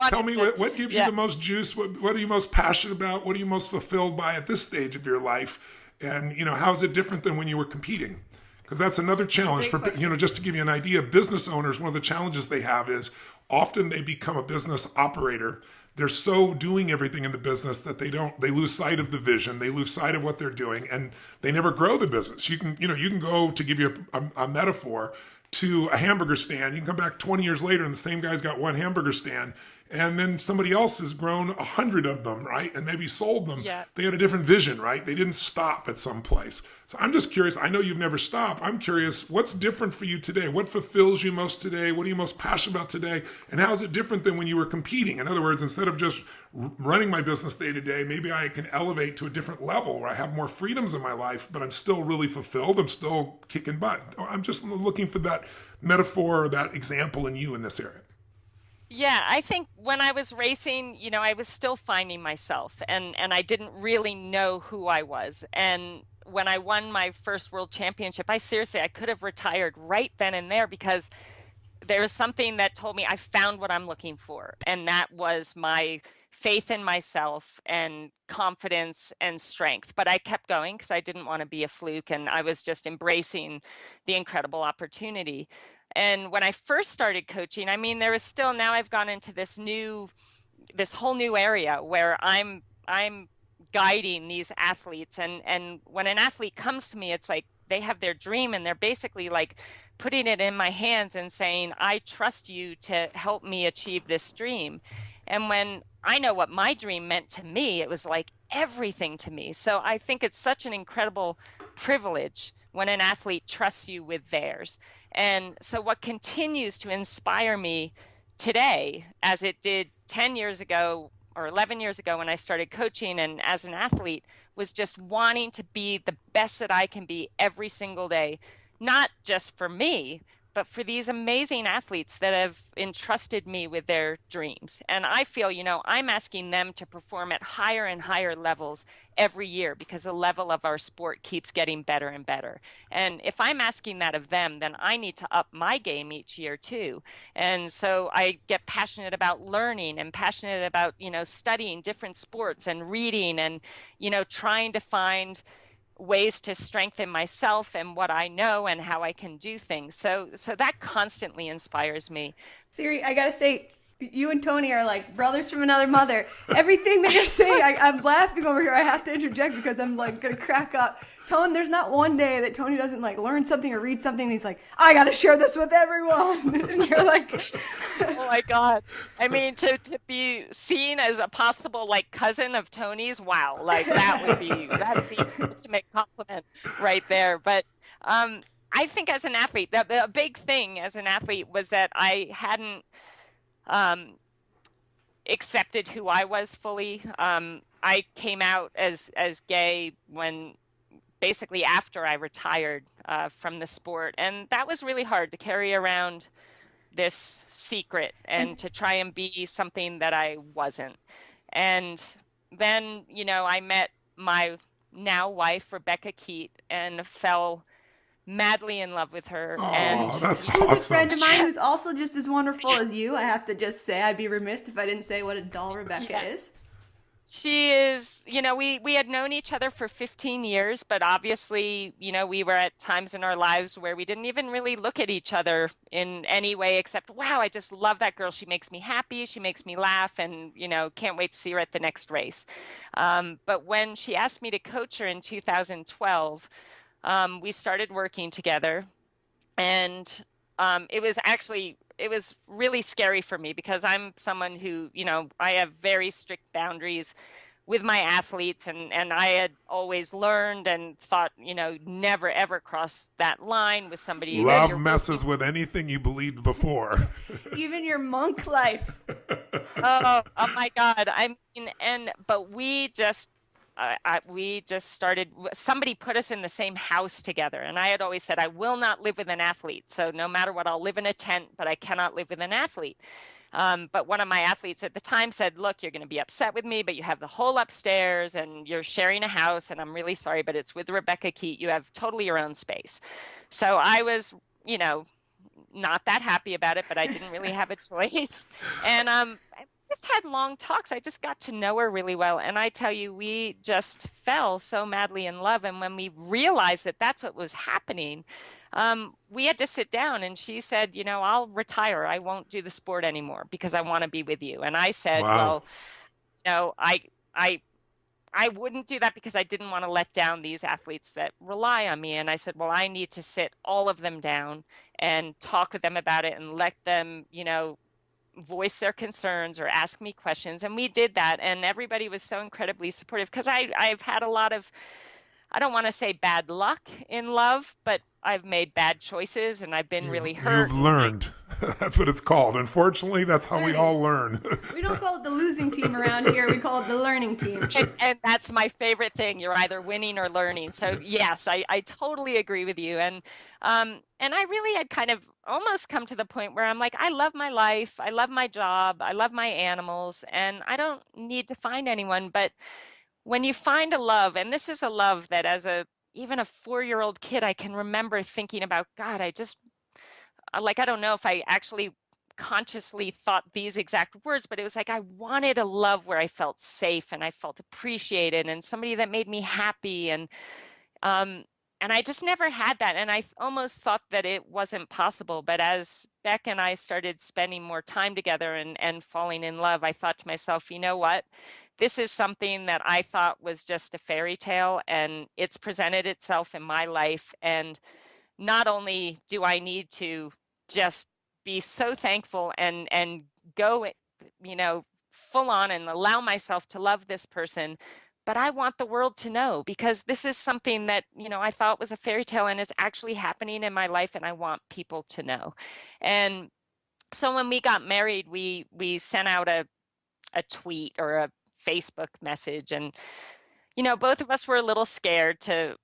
tell me what gives you the most juice? What are you most passionate about? What are you most fulfilled by at this stage of your life? And, how is it different than when you were competing? Because that's another challenge for, just to give you an idea, business owners, one of the challenges they have is often they become a business operator. They're so doing everything in the business that they lose sight of the vision. They lose sight of what they're doing, and they never grow the business. You can go, to give you a metaphor, to a hamburger stand. You can come back 20 years later and the same guy's got one hamburger stand, and then somebody else has grown 100 of them, right? And maybe sold them. Yeah. They had a different vision, right? They didn't stop at some place. So I'm just curious. I know you've never stopped. I'm curious, what's different for you today? What fulfills you most today? What are you most passionate about today? And how is it different than when you were competing? In other words, instead of just running my business day to day, maybe I can elevate to a different level where I have more freedoms in my life, but I'm still really fulfilled. I'm still kicking butt. I'm just looking for that metaphor or that example in you in this area. Yeah, I think when I was racing, I was still finding myself, and I didn't really know who I was. And when I won my first world championship, I could have retired right then and there, because there was something that told me I found what I'm looking for. And that was my faith in myself and confidence and strength. But I kept going because I didn't want to be a fluke, and I was just embracing the incredible opportunity. And when I first started coaching, I mean, there was still, now I've gone into this whole new area where I'm guiding these athletes. And when an athlete comes to me, it's like they have their dream, and they're basically like putting it in my hands and saying, I trust you to help me achieve this dream. And when I know what my dream meant to me, it was like everything to me. So I think it's such an incredible privilege when an athlete trusts you with theirs. And so what continues to inspire me today, as it did 10 years ago or 11 years ago when I started coaching and as an athlete, was just wanting to be the best that I can be every single day, not just for me, but for these amazing athletes that have entrusted me with their dreams. And I feel, I'm asking them to perform at higher and higher levels every year, because the level of our sport keeps getting better and better. And if I'm asking that of them, then I need to up my game each year too. And so I get passionate about learning and passionate about, studying different sports and reading and, trying to find ways to strengthen myself and what I know and how I can do things. So that constantly inspires me. Siri, I gotta say, You and Tony are like brothers from another mother. Everything that you're saying, I'm laughing over here. I have to interject because I'm like gonna crack up. Tone, there's not one day that Tony doesn't like learn something or read something and he's like, I gotta share this with everyone. And you're like, Oh my God. I mean, to be seen as a possible like cousin of Tony's, wow, like that's the ultimate compliment right there. But I think as an athlete, the big thing as an athlete was that I hadn't um, accepted who I was fully. I came out as gay when basically after I retired from the sport, and that was really hard to carry around this secret and to try and be something that I wasn't. And then, I met my now wife, Rebecca Keat, and fell madly in love with her. And Oh, that's who's a friend awesome. of mine who's also just as wonderful as you. I have to just say, I'd be remiss if I didn't say what a doll Rebecca is. she is, we had known each other for 15 years, but obviously, we were at times in our lives where we didn't even really look at each other in any way except, wow, I just love that girl. She makes me happy. She makes me laugh and, can't wait to see her at the next race. But when she asked me to coach her in 2012, we started working together. And it was really scary for me because I'm someone who, I have very strict boundaries with my athletes and I had always learned and thought, never ever cross that line with somebody that Love you're messes with anything you believed before. Even your monk life. oh my God. I mean, but we just started, somebody put us in the same house together. And I had always said, I will not live with an athlete. So no matter what, I'll live in a tent, but I cannot live with an athlete. But one of my athletes at the time said, look, you're going to be upset with me, but you have the whole upstairs and you're sharing a house. And I'm really sorry, but it's with Rebecca Keat. You have totally your own space. So I was, not that happy about it, but I didn't really have a choice. And I just had long talks. I just got to know her really well. And I tell you, we just fell so madly in love. And when we realized that that's what was happening, we had to sit down and she said, I'll retire. I won't do the sport anymore because I want to be with you. And I said, Wow. well, no, I wouldn't do that because I didn't want to let down these athletes that rely on me. And I said, well, I need to sit all of them down and talk with them about it and let them, voice their concerns or ask me questions. And we did that. And everybody was so incredibly supportive because I've had a lot of, I don't want to say bad luck in love, but I've made bad choices and I've been really hurt. You've learned. That's what it's called. Unfortunately, that's how we all learn. We don't call it the losing team around here. We call it the learning team. And that's my favorite thing. You're either winning or learning. So yes, I totally agree with you. And I really had kind of almost come to the point where I'm like, I love my life. I love my job. I love my animals. And I don't need to find anyone. But when you find a love, and this is a love that even a 4-year-old kid, I can remember thinking about, God, I don't know if I actually consciously thought these exact words, but it was like I wanted a love where I felt safe and I felt appreciated and somebody that made me happy. And I just never had that. And I almost thought that it wasn't possible. But as Beck and I started spending more time together and falling in love, I thought to myself, you know what? This is something that I thought was just a fairy tale, and it's presented itself in my life. And not only do I need to just be so thankful and go, full on and allow myself to love this person, but I want the world to know because this is something that, I thought was a fairy tale and is actually happening in my life, and I want people to know. And so when we got married, we sent out a tweet or a Facebook message, and both of us were a little scared to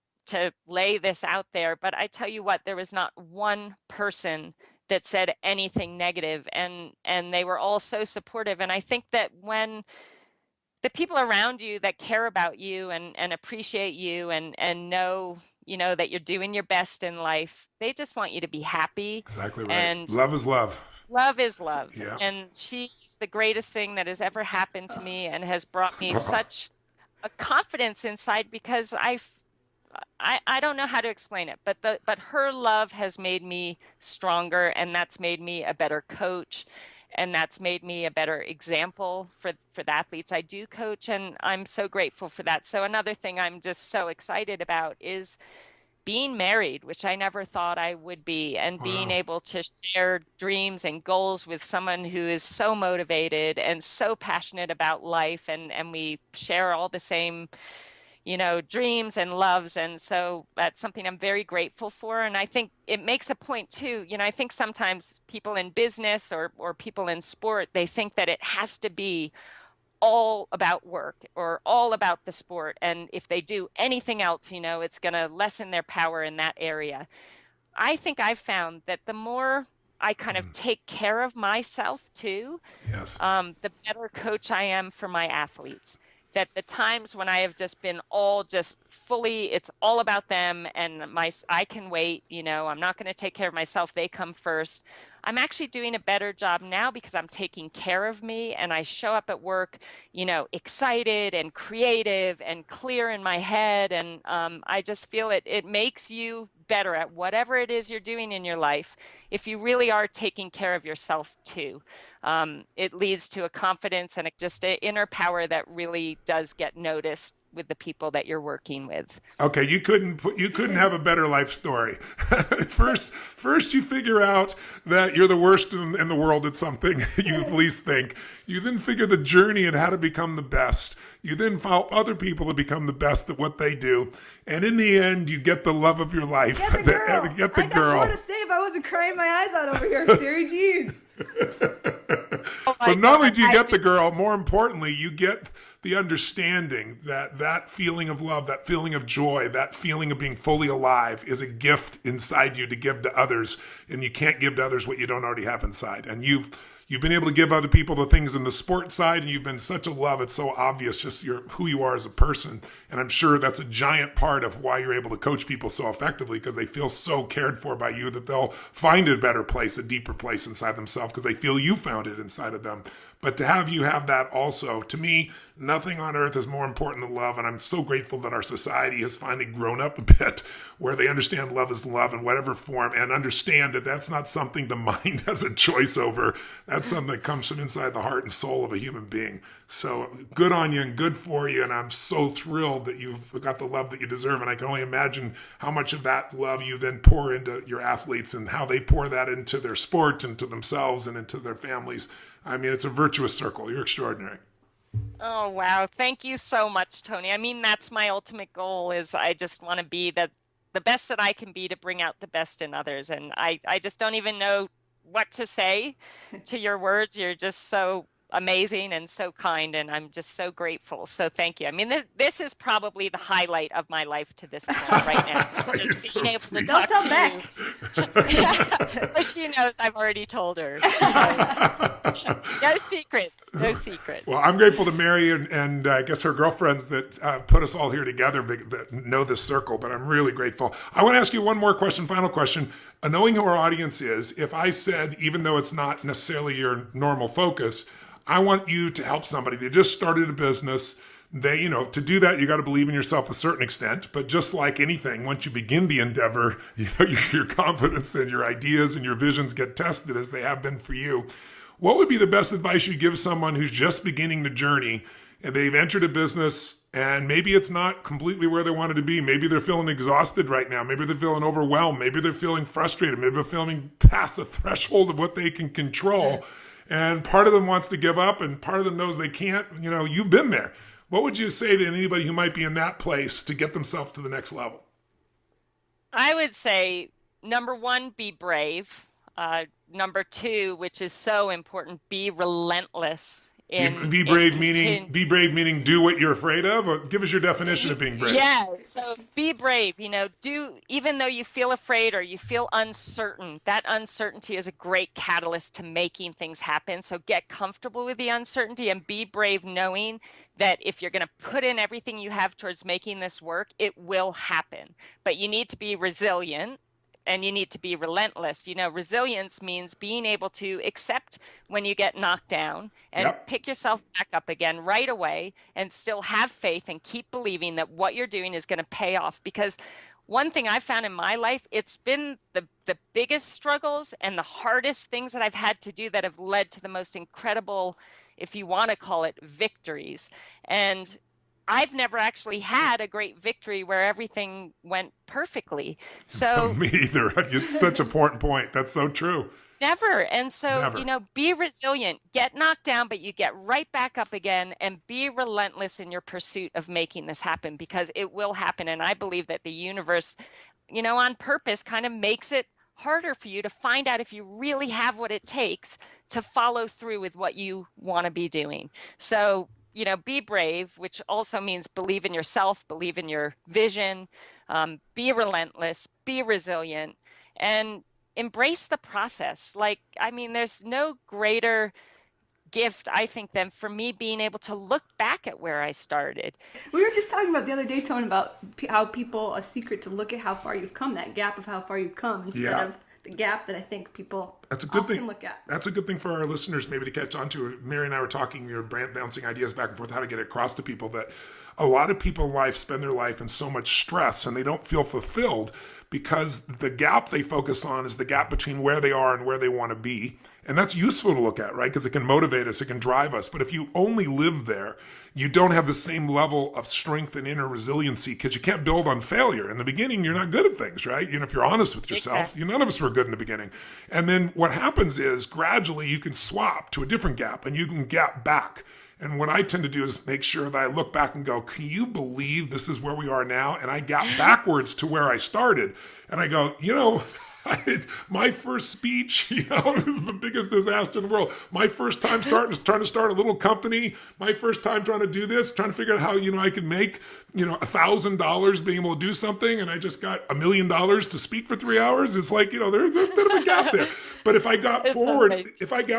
lay this out there, but I tell you what, there was not one person that said anything negative, and they were all so supportive. And I think that when the people around you that care about you and appreciate you and know, that you're doing your best in life, they just want you to be happy. Exactly right. And love is love. Love is love. Yeah. And she's the greatest thing that has ever happened to me and has brought me such a confidence inside because I don't know how to explain it, but her love has made me stronger, and that's made me a better coach. and that's made me a better example for the athletes I do coach, and I'm so grateful for that. So another thing I'm just so excited about is being married, which I never thought I would be, and being Wow. able to share dreams and goals with someone who is so motivated and so passionate about life, and we share all the same, dreams and loves. And so that's something I'm very grateful for. And I think it makes a point too. I think sometimes people in business or people in sport, they think that it has to be all about work or all about the sport. And if they do anything else, it's going to lessen their power in that area. I think I've found that the more I kind of take care of myself too, Yes. the better coach I am for my athletes. That the times when I have just been all just fully, it's all about them and I can wait, I'm not going to take care of myself. They come first. I'm actually doing a better job now because I'm taking care of me and I show up at work, excited and creative and clear in my head. And I just feel it makes you better at whatever it is you're doing in your life if you really are taking care of yourself too. It leads to a confidence and just an inner power that really does get noticed with the people that you're working with. Okay, you couldn't have a better life story. First you figure out that you're the worst in the world at something you at least think. You then figure the journey and how to become the best. You then follow other people to become the best at what they do. And in the end, you get the love of your life. Get the girl. Get the I girl. got more to say if I wasn't crying my eyes out over here, Siri. Jeez. But not only do you get the girl, more importantly, you get the understanding that that feeling of love, that feeling of joy, that feeling of being fully alive is a gift inside you to give to others. And you can't give to others what you don't already have inside. And you've been able to give other people the things in the sport side, and you've been such a love. It's so obvious just who you are as a person. And I'm sure that's a giant part of why you're able to coach people so effectively, because they feel so cared for by you that they'll find a better place, a deeper place inside themselves because they feel you found it inside of them. But to have you have that also, to me, nothing on earth is more important than love. And I'm so grateful that our society has finally grown up a bit where they understand love is love in whatever form and understand that that's not something the mind has a choice over. That's something that comes from inside the heart and soul of a human being. So good on you and good for you. And I'm so thrilled that you've got the love that you deserve. And I can only imagine how much of that love you then pour into your athletes and how they pour that into their sport, into themselves, and into their families. I mean, it's a virtuous circle. You're extraordinary. Oh, wow. Thank you so much, Tony. I mean, that's my ultimate goal is I just want to be the best that I can be to bring out the best in others. And I just don't even know what to say to your words. You're just so amazing and so kind, and I'm just so grateful. So thank you. I mean, this is probably the highlight of my life to this point right now. So just being able to talk Don't to tell you. But she knows I've already told her. No secrets. No secrets. Well, I'm grateful to Mary and I guess her girlfriends that put us all here together that know this circle, but I'm really grateful. I want to ask you one more question, final question. Knowing who our audience is, if I said, even though it's not necessarily your normal focus, I want you to help somebody. They just started a business. To do that, you got to believe in yourself a certain extent. But just like anything, once you begin the endeavor, your confidence and your ideas and your visions get tested as they have been for you. What would be the best advice you give someone who's just beginning the journey and they've entered a business and maybe it's not completely where they wanted to be? Maybe they're feeling exhausted right now. Maybe they're feeling overwhelmed. Maybe they're feeling frustrated. Maybe they're feeling past the threshold of what they can control. And part of them wants to give up and part of them knows they can't. You've been there. What would you say to anybody who might be in that place to get themselves to the next level? I would say, number one, be brave. Number two, which is so important, be relentless. Be brave meaning do what you're afraid of, or give us your definition of being brave. Yeah, so be brave, even though you feel afraid or you feel uncertain, that uncertainty is a great catalyst to making things happen. So get comfortable with the uncertainty and be brave, knowing that if you're going to put in everything you have towards making this work, it will happen. But you need to be resilient. And you need to be relentless. Resilience means being able to accept when you get knocked down and pick yourself back up again right away and still have faith and keep believing that what you're doing is going to pay off. Because one thing I've found in my life, it's been the biggest struggles and the hardest things that I've had to do that have led to the most incredible, if you want to call it, victories. And I've never actually had a great victory where everything went perfectly. So Me either. It's such an important point. That's so true. never. And so, Never. be resilient, get knocked down, but you get right back up again, and be relentless in your pursuit of making this happen, because it will happen. And I believe that the universe, on purpose kind of makes it harder for you to find out if you really have what it takes to follow through with what you want to be doing. So, be brave, which also means believe in yourself, believe in your vision, be relentless, be resilient, and embrace the process. There's no greater gift, I think, than for me being able to look back at where I started. We were just talking about the other day, Tone, about how people, a secret to look at how far you've come, that gap of how far you've come, instead of the gap that I think people That's a good often thing. look at. That's a good thing for our listeners maybe to catch on to. Mary and I were talking, brand bouncing ideas back and forth, how to get it across to people that a lot of people in life spend their life in so much stress and they don't feel fulfilled because the gap they focus on is the gap between where they are and where they want to be. And that's useful to look at, right? Because it can motivate us, it can drive us. But if you only live there, you don't have the same level of strength and inner resiliency because you can't build on failure. In the beginning, you're not good at things, right? If you're honest with yourself, Exactly. none of us were good in the beginning. And then what happens is gradually you can swap to a different gap and you can gap back. And what I tend to do is make sure that I look back and go, can you believe this is where we are now? And I gap backwards to where I started. And I go, my first speech, was the biggest disaster in the world. My first time trying to start a little company. My first time trying to do this, trying to figure out how, I could make, $1,000 being able to do something. And I just got $1 million to speak for 3 hours. It's like, there's a bit of a gap there. But if I got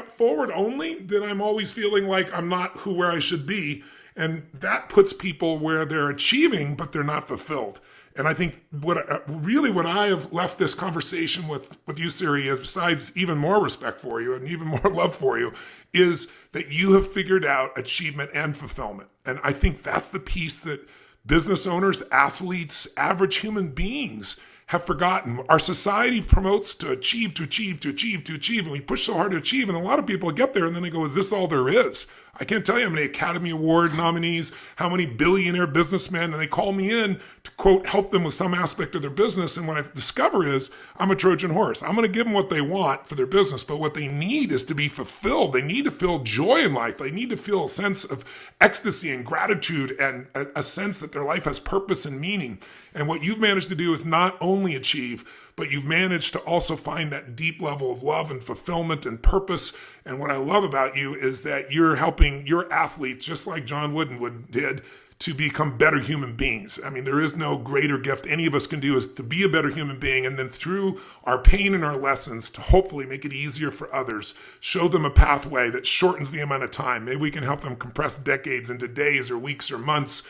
forward only, then I'm always feeling like I'm not where I should be. And that puts people where they're achieving, but they're not fulfilled. And I think what I have left this conversation with you, Siri, is besides even more respect for you and even more love for you, is that you have figured out achievement and fulfillment. And I think that's the piece that business owners, athletes, average human beings have forgotten. Our society promotes to achieve, and we push so hard to achieve. And a lot of people get there and then they go, is this all there is? I can't tell you how many Academy Award nominees, how many billionaire businessmen, and they call me in to, quote, help them with some aspect of their business. And what I discover is I'm a Trojan horse. I'm going to give them what they want for their business, but what they need is to be fulfilled. They need to feel joy in life. They need to feel a sense of ecstasy and gratitude and a sense that their life has purpose and meaning. And what you've managed to do is not only achieve, but you've managed to also find that deep level of love and fulfillment and purpose. And what I love about you is that you're helping your athletes, just like John Wooden did, to become better human beings. I mean, there is no greater gift any of us can do is to be a better human being. And then through our pain and our lessons to hopefully make it easier for others, show them a pathway that shortens the amount of time. Maybe we can help them compress decades into days or weeks or months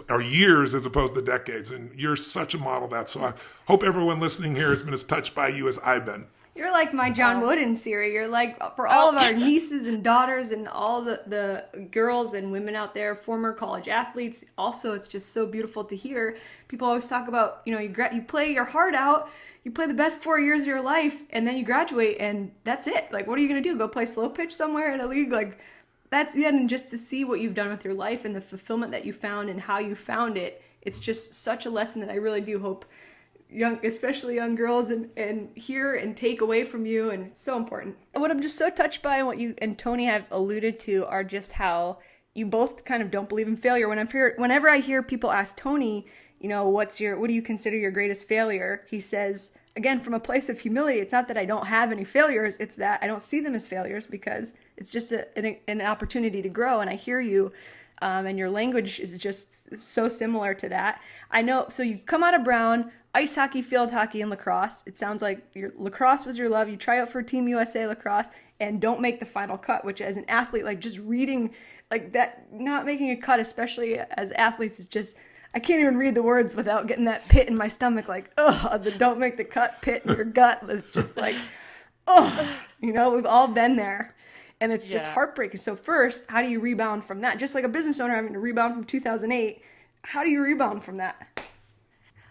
or years as opposed to decades. And you're such a model of that. So I hope everyone listening here has been as touched by you as I've been. You're like my John Wooden, Siri. You're like, for all of our nieces and daughters and all the girls and women out there, former college athletes. Also, it's just so beautiful to hear. People always talk about, you play your heart out, you play the best 4 years of your life, and then you graduate, and that's it. Like, what are you going to do? Go play slow pitch somewhere in a league? Like, that's the end. And just to see what you've done with your life and the fulfillment that you found and how you found it, it's just such a lesson that I really do hope especially young girls and hear and take away from you, and it's so important. And what I'm just so touched by and what you and Tony have alluded to are just how you both kind of don't believe in failure. Whenever I hear people ask Tony, what do you consider your greatest failure? He says, again, from a place of humility, it's not that I don't have any failures, it's that I don't see them as failures because it's just an opportunity to grow. And I hear you, and your language is just so similar to that. I know, so you come out of Brown, ice hockey, field hockey, and lacrosse. It sounds like lacrosse was your love. You try out for Team USA lacrosse and don't make the final cut, which as an athlete, like just reading like that, not making a cut, especially as athletes, is just, I can't even read the words without getting that pit in my stomach, like, the don't make the cut pit in your gut. It's just like, we've all been there. And it's just heartbreaking. So first, how do you rebound from that? Just like a business owner having to rebound from 2008, how do you rebound from that?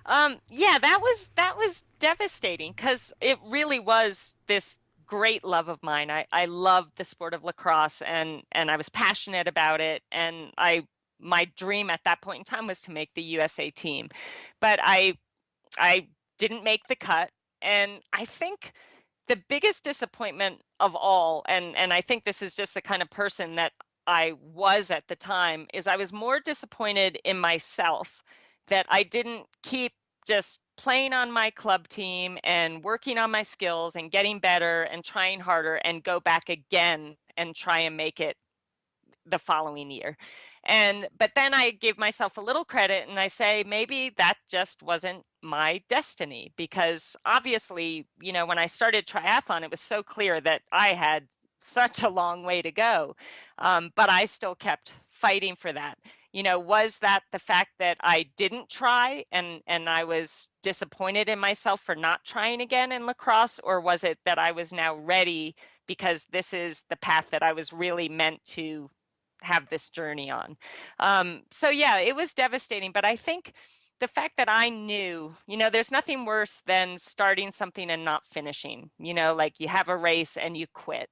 Yeah, that was devastating because it really was this great love of mine. I loved the sport of lacrosse and I was passionate about it. And my dream at that point in time was to make the USA team. But I didn't make the cut. And I think the biggest disappointment of all, and I think this is just the kind of person that I was at the time, is I was more disappointed in myself that I didn't keep just playing on my club team and working on my skills and getting better and trying harder and go back again and try and make it the following year. But then I give myself a little credit and I say maybe that just wasn't my destiny because obviously, when I started triathlon, it was so clear that I had such a long way to go. But I still kept fighting for that. Was that the fact that I didn't try and I was disappointed in myself for not trying again in lacrosse, or was it that I was now ready because this is the path that I was really meant to have this journey on? So yeah, it was devastating, but I think the fact that I knew, there's nothing worse than starting something and not finishing, like you have a race and you quit.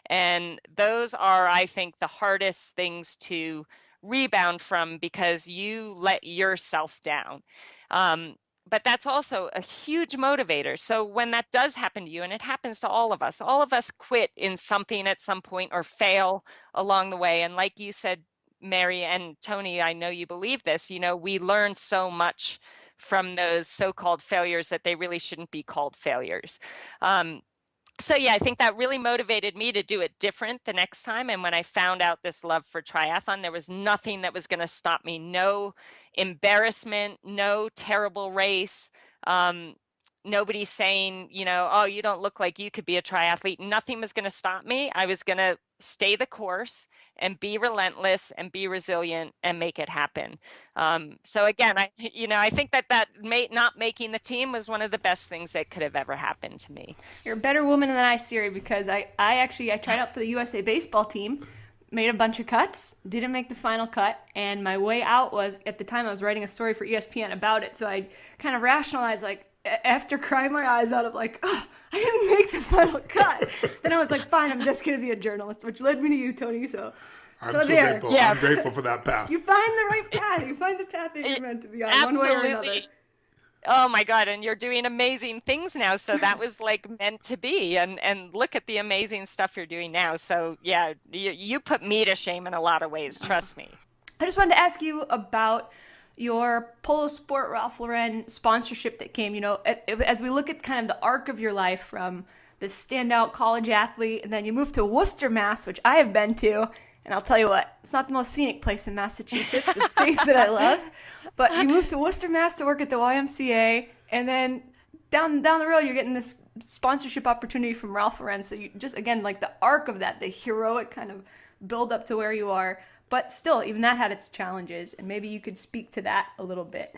And those are, I think, the hardest things to rebound from because you let yourself down. But that's also a huge motivator. So when that does happen to you, and it happens to all of us quit in something at some point or fail along the way. And like you said, Mary and Tony, I know you believe this, we learn so much from those so-called failures that they really shouldn't be called failures. So yeah, I think that really motivated me to do it different the next time. And when I found out this love for triathlon, there was nothing that was going to stop me. No embarrassment, no terrible race. Nobody saying, oh, you don't look like you could be a triathlete. Nothing was going to stop me. I was going to stay the course and be relentless and be resilient and make it happen. So again, I think not making the team was one of the best things that could have ever happened to me. You're a better woman than I, Siri, because I tried out for the USA baseball team, made a bunch of cuts, didn't make the final cut, and my way out was, at the time I was writing a story for ESPN about it, so I kind of rationalized, like, after crying my eyes out of like, oh, I didn't make the final cut. Then I was like, fine, I'm just going to be a journalist, which led me to you, Tony. I'm so there. grateful. Yeah. I'm grateful for that path. You find the right path. You find the path that you're meant to be on, Absolutely. one way or another. Oh my God. And you're doing amazing things now. So that was like meant to be. And look at the amazing stuff you're doing now. So yeah, you put me to shame in a lot of ways. Trust me. I just wanted to ask you about your Polo Sport Ralph Lauren sponsorship that came, as we look at kind of the arc of your life from this standout college athlete, and then you moved to Worcester, Mass, which I have been to, and I'll tell you what, it's not the most scenic place in Massachusetts, the state that I love, but you moved to Worcester, Mass to work at the YMCA, and then down the road, you're getting this sponsorship opportunity from Ralph Lauren, so you just, again, like the arc of that, the heroic kind of build up to where you are. But still, even that had its challenges, and maybe you could speak to that a little bit.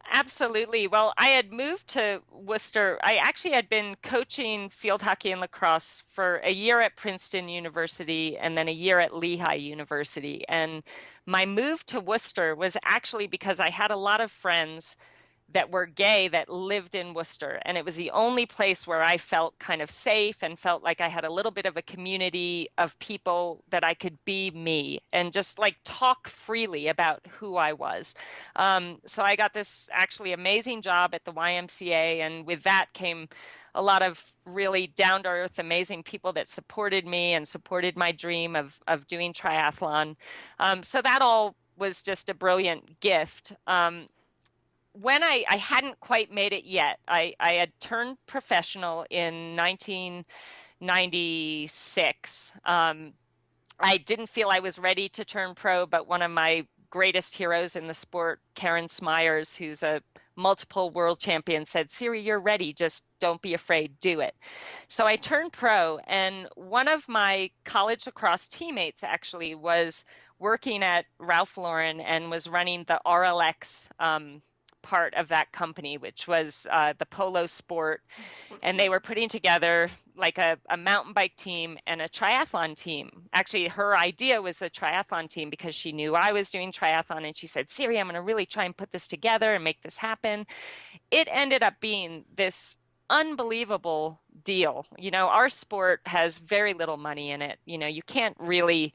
Absolutely. Well, I had moved to Worcester. I actually had been coaching field hockey and lacrosse for a year at Princeton University and then a year at Lehigh University. And my move to Worcester was actually because I had a lot of friends that were gay that lived in Worcester. And it was the only place where I felt kind of safe and felt like I had a little bit of a community of people that I could be me and just like talk freely about who I was. So I got this actually amazing job at the YMCA. And with that came a lot of really down to earth, amazing people that supported me and supported my dream of doing triathlon. So that all was just a brilliant gift. When I hadn't quite made it yet, I had turned professional in 1996. I didn't feel I was ready to turn pro, but one of my greatest heroes in the sport, Karen Smyers, who's a multiple world champion, said, Siri, you're ready. Just don't be afraid. Do it. So I turned pro, and one of my college lacrosse teammates actually was working at Ralph Lauren and was running the RLX part of that company, which was the polo sport. And they were putting together like a mountain bike team and a triathlon team. Actually, her idea was a triathlon team because she knew I was doing triathlon. And she said, Siri, I'm going to really try and put this together and make this happen. It ended up being this unbelievable deal. Our sport has very little money in it. You can't really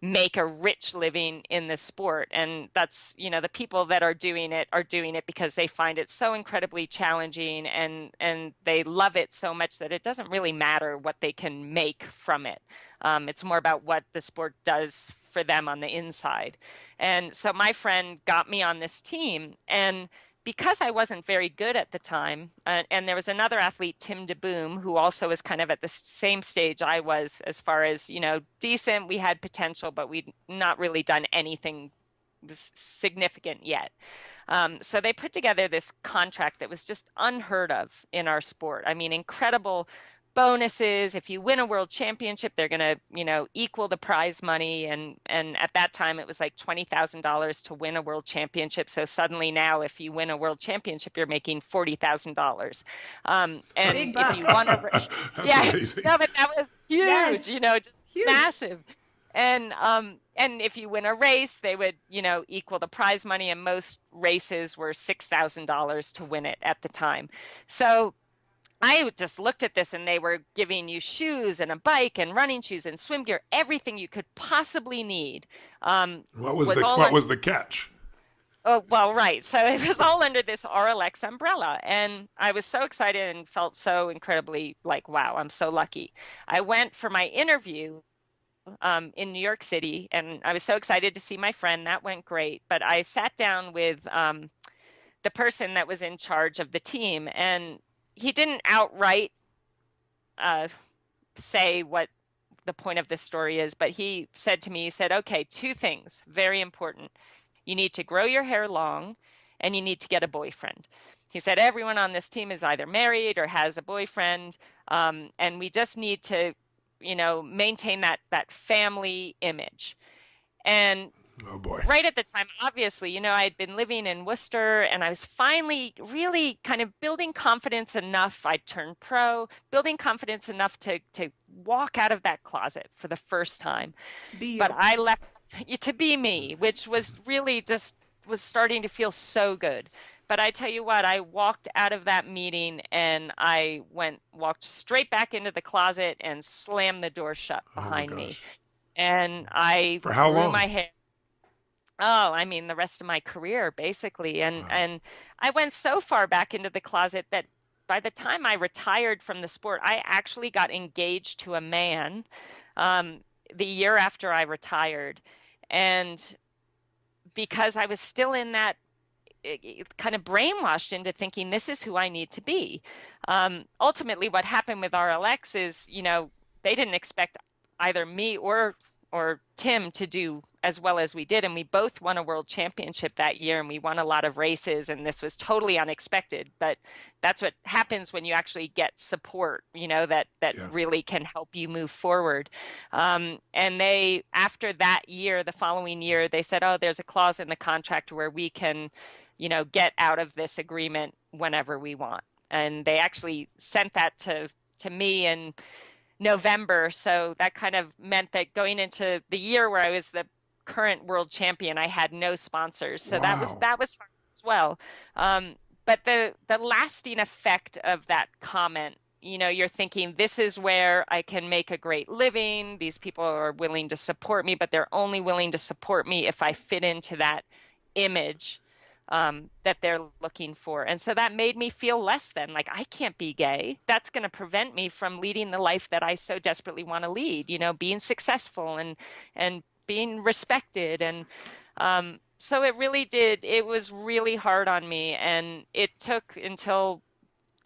make a rich living in this sport. And that's, the people that are doing it because they find it so incredibly challenging and they love it so much that it doesn't really matter what they can make from it. It's more about what the sport does for them on the inside. And so my friend got me on this team, and because I wasn't very good at the time, and there was another athlete, Tim DeBoom, who also was kind of at the same stage I was as far as, decent, we had potential, but we'd not really done anything significant yet. So they put together this contract that was just unheard of in our sport. I mean, incredible bonuses. If you win a world championship, they're going to, equal the prize money. And at that time, it was like $20,000 to win a world championship. So suddenly now, if you win a world championship, you're making $40,000. And if you won no, but that was huge, Yes. Just huge. Massive. And if you win a race, they would, equal the prize money. And most races were $6,000 to win it at the time. So I just looked at this, and they were giving you shoes and a bike and running shoes and swim gear, everything you could possibly need. What was the catch? Oh, well, right. So it was all under this RLX umbrella. And I was so excited and felt so incredibly like, wow, I'm so lucky. I went for my interview in New York City, and I was so excited to see my friend. That went great. But I sat down with the person that was in charge of the team, and he didn't outright say what the point of this story is, but he said to me, he said, okay, two things, very important. You need to grow your hair long, and you need to get a boyfriend. He said, everyone on this team is either married or has a boyfriend, and we just need to, maintain that family image. And oh boy. Right at the time, obviously, I had been living in Worcester, and I was finally really kind of building confidence enough. I turned pro, building confidence enough to walk out of that closet for the first time. But I left to be me, which was really just was starting to feel so good. But I tell you what, I walked out of that meeting, and I walked straight back into the closet and slammed the door shut behind me. And I for how long? My hair. Oh, I mean, the rest of my career, basically. And I went so far back into the closet that by the time I retired from the sport, I actually got engaged to a man the year after I retired. And because I was still in that kind of brainwashed into thinking this is who I need to be. Ultimately, what happened with RLX is, they didn't expect either me or Tim to do as well as we did. And we both won a world championship that year, and we won a lot of races, and this was totally unexpected. But that's what happens when you actually get support, that really can help you move forward. And they, after that year, the following year, they said, oh, there's a clause in the contract where we can, get out of this agreement whenever we want. And they actually sent that to me in November. So that kind of meant that going into the year where I was the current world champion, I had no sponsors. So wow. that was hard as well. But the lasting effect of that comment, you're thinking, this is where I can make a great living. These people are willing to support me, but they're only willing to support me if I fit into that image that they're looking for. And so that made me feel less than, like, I can't be gay. That's going to prevent me from leading the life that I so desperately want to lead, being successful and being respected. And so it was really hard on me. And it took until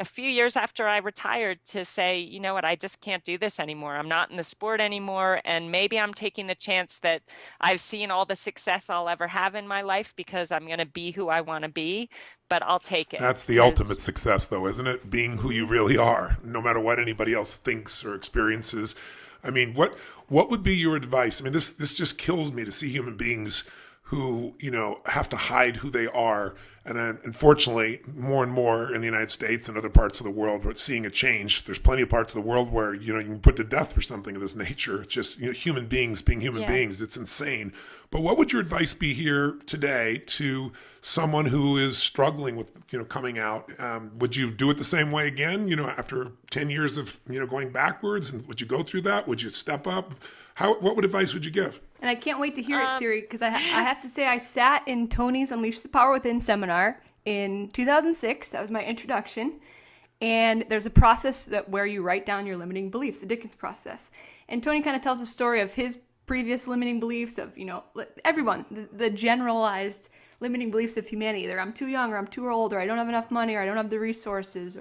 a few years after I retired to say, you know what, I just can't do this anymore. I'm not in the sport anymore. And maybe I'm taking the chance that I've seen all the success I'll ever have in my life because I'm going to be who I want to be, but I'll take it. That's the ultimate success, though, isn't it? Being who you really are, no matter what anybody else thinks or experiences. I mean, what would be your advice? I mean, this just kills me to see human beings who, have to hide who they are And then, unfortunately, more and more in the United States and other parts of the world, we're seeing a change. There's plenty of parts of the world where, you can put to death for something of this nature. It's just, human beings being human beings. It's insane. But what would your advice be here today to someone who is struggling with, coming out? Would you do it the same way again, after 10 years of, going backwards? And would you go through that? Would you step up? What advice would you give? And I can't wait to hear it, Siri, because I have to say I sat in Tony's Unleash the Power Within seminar in 2006. That was my introduction. And there's a process where you write down your limiting beliefs, the Dickens process. And Tony kind of tells a story of his previous limiting beliefs of, everyone, the generalized limiting beliefs of humanity. Either I'm too young or I'm too old or I don't have enough money or I don't have the resources.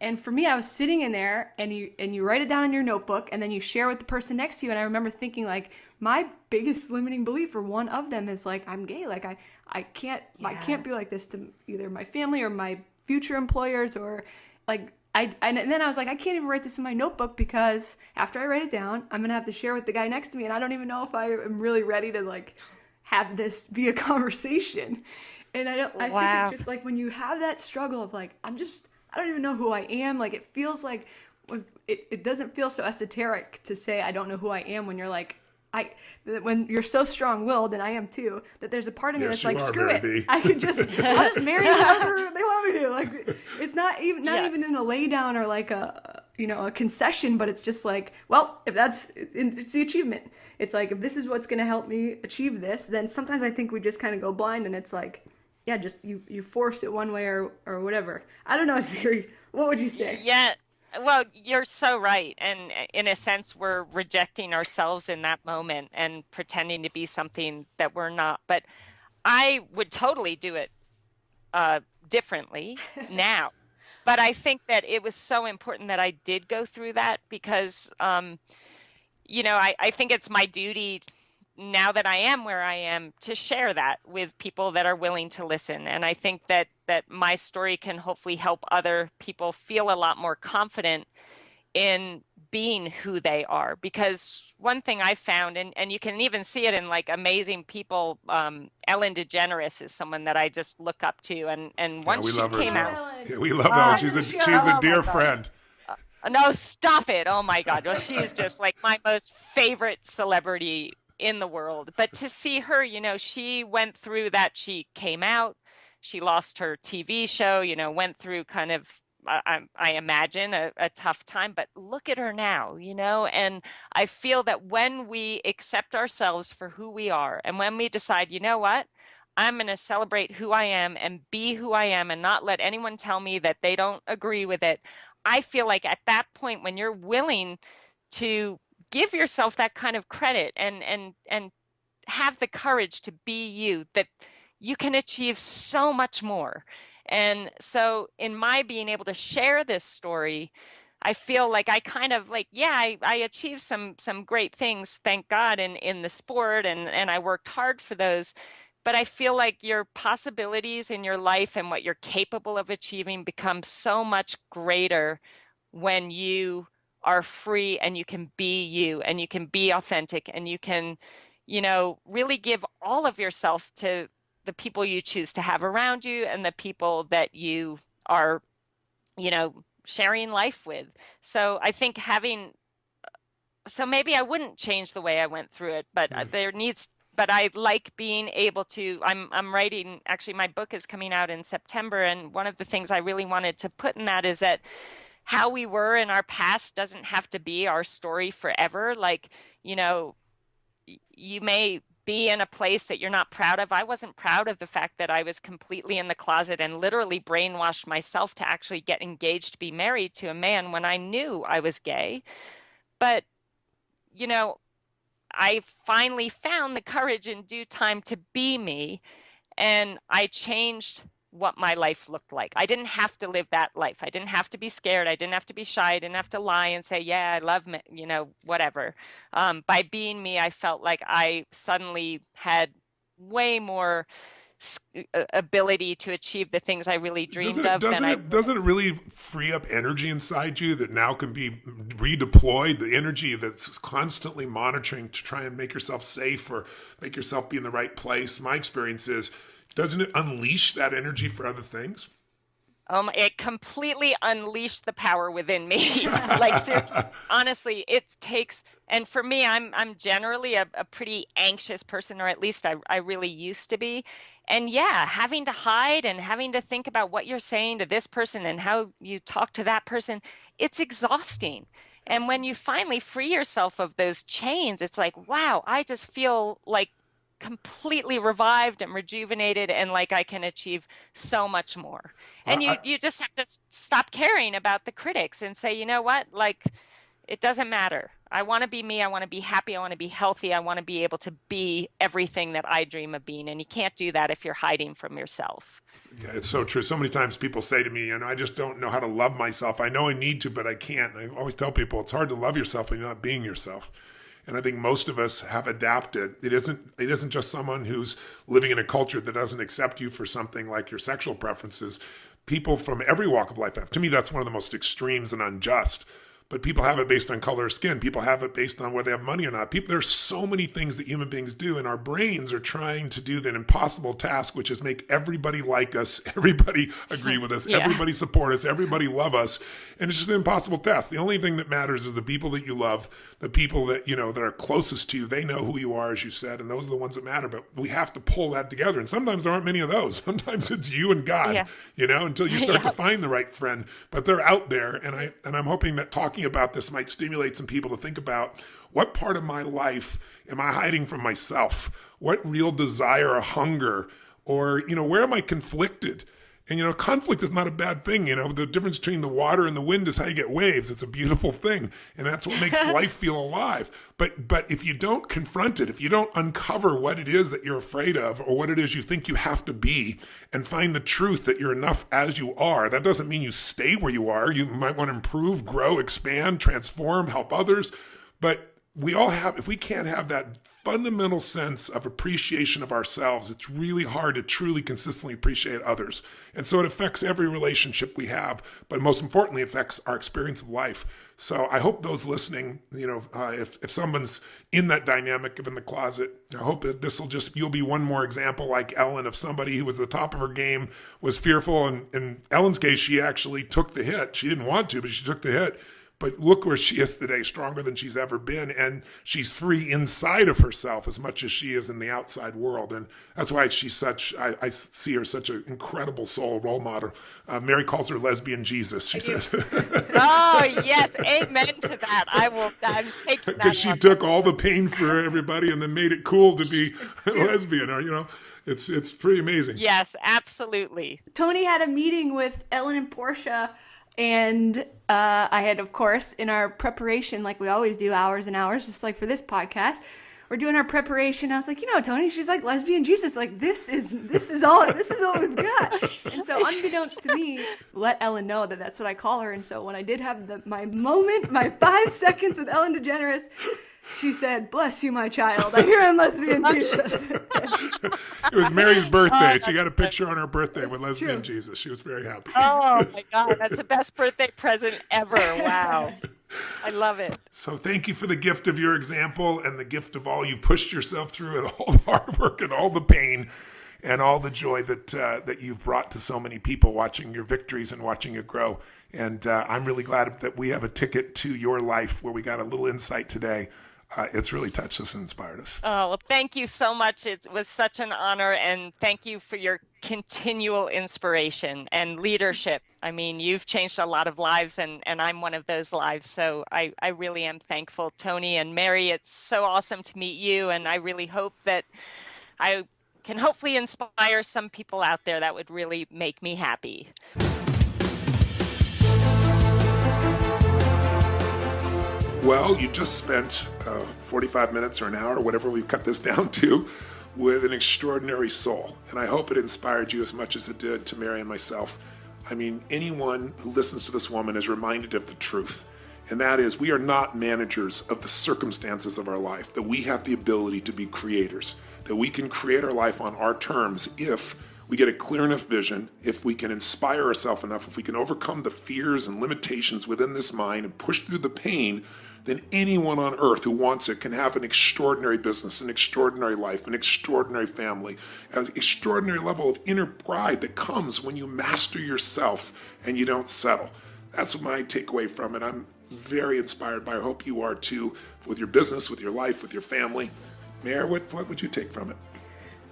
And for me, I was sitting in there and you write it down in your notebook and then you share with the person next to you. And I remember thinking my biggest limiting belief, or one of them, is I'm gay. I can't be like this to either my family or my future employers or and then I was I can't even write this in my notebook because after I write it down, I'm going to have to share with the guy next to me. And I don't even know if I am really ready to have this be a conversation. And I think it's just when you have that struggle of I don't even know who I am. It feels it doesn't feel so esoteric to say I don't know who I am when you're when you're so strong-willed, and I am too, that there's a part of me that's screw it. I'll just marry whoever they want me to. It's not even in a lay down or a concession, but it's just if it's the achievement. It's if this is what's going to help me achieve this, then sometimes I think we just kind of go blind, and it's just you force it one way or whatever. I don't know, Siri. What would you say? Yeah. Well, you're so right. And in a sense, we're rejecting ourselves in that moment and pretending to be something that we're not. But I would totally do it differently now. But I think that it was so important that I did go through that because, I think it's my duty now that I am where I am to share that with people that are willing to listen. And I think that my story can hopefully help other people feel a lot more confident in being who they are. Because one thing I found, and you can even see it in amazing people, Ellen DeGeneres is someone that I just look up to. And once she came out. Yeah, we love Ellen. She's a dear friend. No, stop it. Oh my God. Well, she's just my most favorite celebrity in the world. But to see her, she went through that. She came out, she lost her TV show, went through kind of, I imagine, a tough time, but look at her now, and I feel that when we accept ourselves for who we are, and when we decide, what, I'm going to celebrate who I am and be who I am and not let anyone tell me that they don't agree with it. I feel at that point, when you're willing to give yourself that kind of credit and have the courage to be you, that you can achieve so much more. And so in my being able to share this story, I feel I kind of I achieved some great things, thank God, in the sport, and I worked hard for those. But I feel your possibilities in your life and what you're capable of achieving become so much greater when you are free and you can be you and you can be authentic and you can, really give all of yourself to the people you choose to have around you and the people that you are, sharing life with. So I think so maybe I wouldn't change the way I went through it, but but I like being able to, I'm writing, actually my book is coming out in September. And one of the things I really wanted to put in that is that how we were in our past doesn't have to be our story forever. You may be in a place that you're not proud of. I wasn't proud of the fact that I was completely in the closet and literally brainwashed myself to actually get engaged to be married to a man when I knew I was gay. But, I finally found the courage in due time to be me, and I changed what my life looked like. I didn't have to live that life. I didn't have to be scared. I didn't have to be shy. I didn't have to lie and say, yeah, I love me, whatever. By being me, I felt like I suddenly had way more ability to achieve the things I really dreamed of. Doesn't it really free up energy inside you that now can be redeployed? The energy that's constantly monitoring to try and make yourself safe or make yourself be in the right place. My experience is Doesn't it unleash that energy for other things? It completely unleashed the power within me. Like seriously, honestly, it takes, and for me, I'm generally a pretty anxious person, or at least I really used to be. And yeah, having to hide and having to think about what you're saying to this person and how you talk to that person, it's exhausting. And when you finally free yourself of those chains, it's like, wow, I just feel like completely revived and rejuvenated and like I can achieve so much more. And you just have to stop caring about the critics and say, you know what? Like it doesn't matter. I want to be me. I want to be happy. I want to be healthy. I want to be able to be everything that I dream of being. And you can't do that if you're hiding from yourself. Yeah, it's so true. So many times people say to me, I just don't know how to love myself. I know I need to, but I can't. I always tell people it's hard to love yourself when you're not being yourself. And I think most of us have adapted. It isn't just someone who's living in a culture that doesn't accept you for something like your sexual preferences. People from every walk of life have. To me, that's one of the most extremes and unjust. But people have it based on color of skin. People have it based on whether they have money or not. There's so many things that human beings do, and our brains are trying to do that impossible task, which is make everybody like us, everybody agree with us, everybody support us, everybody love us. And it's just an impossible task. The only thing that matters is the people that you love, the people that, that are closest to you. They know who you are, as you said, and those are the ones that matter. But we have to pull that together. And sometimes there aren't many of those. Sometimes it's you and God, until you start to find the right friend. But they're out there. And I'm hoping that talking about this might stimulate some people to think about what part of my life am I hiding from myself? What real desire or hunger or, where am I conflicted? And, conflict is not a bad thing. The difference between the water and the wind is how you get waves. It's a beautiful thing. And that's what makes life feel alive. But if you don't confront it, if you don't uncover what it is that you're afraid of or what it is you think you have to be and find the truth that you're enough as you are, that doesn't mean you stay where you are. You might want to improve, grow, expand, transform, help others. But we all have, if we can't have that fundamental sense of appreciation of ourselves, it's really hard to truly consistently appreciate others. And so it affects every relationship we have, but most importantly, affects our experience of life. So I hope those listening, if someone's in that dynamic of in the closet, I hope that you'll be one more example like Ellen of somebody who was at the top of her game, was fearful. And in Ellen's case, she actually took the hit. She didn't want to, but she took the hit. But look where she is today, stronger than she's ever been. And she's free inside of herself as much as she is in the outside world. And that's why I see her such an incredible soul role model. Mary calls her lesbian Jesus, she says. Oh, yes. Amen to that. I'm taking that. Because she took all the pain for everybody and then made it cool to be a lesbian. It's pretty amazing. Yes, absolutely. Tony had a meeting with Ellen and Portia. And I had, of course, in our preparation, like we always do, hours and hours, just like for this podcast, we're doing our preparation. I was like, Tony, she's like lesbian Jesus. Like this is all we've got. And so, unbeknownst to me, let Ellen know that that's what I call her. And so, when I did have my moment, my 5 seconds with Ellen DeGeneres, she said, "Bless you, my child. I hear I'm lesbian Jesus." It was Mary's birthday. She got a picture on her birthday with lesbian Jesus. She was very happy. Oh my God, that's the best birthday present ever. Wow. I love it. So thank you for the gift of your example and the gift of all you pushed yourself through and all the hard work and all the pain and all the joy that you've brought to so many people watching your victories and watching you grow. And I'm really glad that we have a ticket to your life where we got a little insight today. It's really touched us and inspired us. Oh, well, thank you so much. It was such an honor, and thank you for your continual inspiration and leadership. I mean, you've changed a lot of lives, and I'm one of those lives, so I really am thankful. Tony and Mary, it's so awesome to meet you, and I really hope that I can hopefully inspire some people out there. That would really make me happy. Well, you just spent 45 minutes or an hour, whatever we've cut this down to, with an extraordinary soul. And I hope it inspired you as much as it did to Mary and myself. I mean, anyone who listens to this woman is reminded of the truth. And that is, we are not managers of the circumstances of our life, that we have the ability to be creators, that we can create our life on our terms if we get a clear enough vision, if we can inspire ourselves enough, if we can overcome the fears and limitations within this mind and push through the pain then anyone on earth who wants it can have an extraordinary business, an extraordinary life, an extraordinary family, an extraordinary level of inner pride that comes when you master yourself and you don't settle. That's my takeaway from it. I'm very inspired by it. I hope you are too, with your business, with your life, with your family. Mayor, what would you take from it?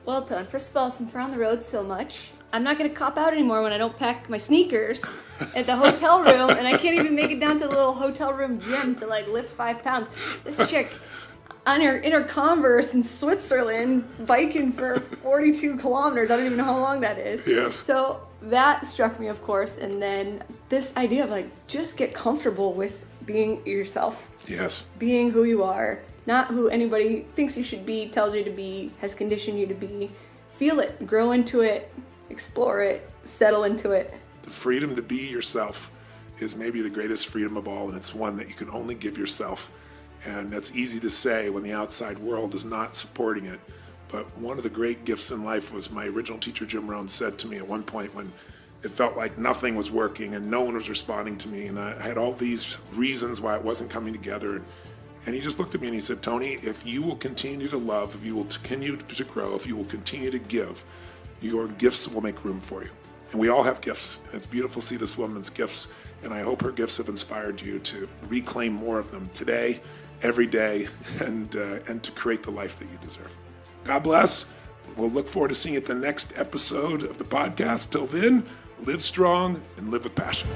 Well, Ton, first of all, since we're on the road so much, I'm not going to cop out anymore when I don't pack my sneakers at the hotel room, and I can't even make it down to the little hotel room gym to like lift 5 pounds. This chick in her Converse in Switzerland biking for 42 kilometers. I don't even know how long that is. Yes. So that struck me, of course, and then this idea of like just get comfortable with being yourself. Yes. Being who you are, not who anybody thinks you should be, tells you to be, has conditioned you to be. Feel it, grow into it, explore it, settle into it. The freedom to be yourself is maybe the greatest freedom of all, and it's one that you can only give yourself. And that's easy to say when the outside world is not supporting it. But one of the great gifts in life was my original teacher, Jim Rohn, said to me at one point when it felt like nothing was working and no one was responding to me, and I had all these reasons why it wasn't coming together. And he just looked at me and he said, Tony, if you will continue to love, if you will continue to grow, if you will continue to give, your gifts will make room for you. And we all have gifts. And it's beautiful to see this woman's gifts. And I hope her gifts have inspired you to reclaim more of them today, every day, and to create the life that you deserve. God bless. We'll look forward to seeing you at the next episode of the podcast. Till then, live strong and live with passion.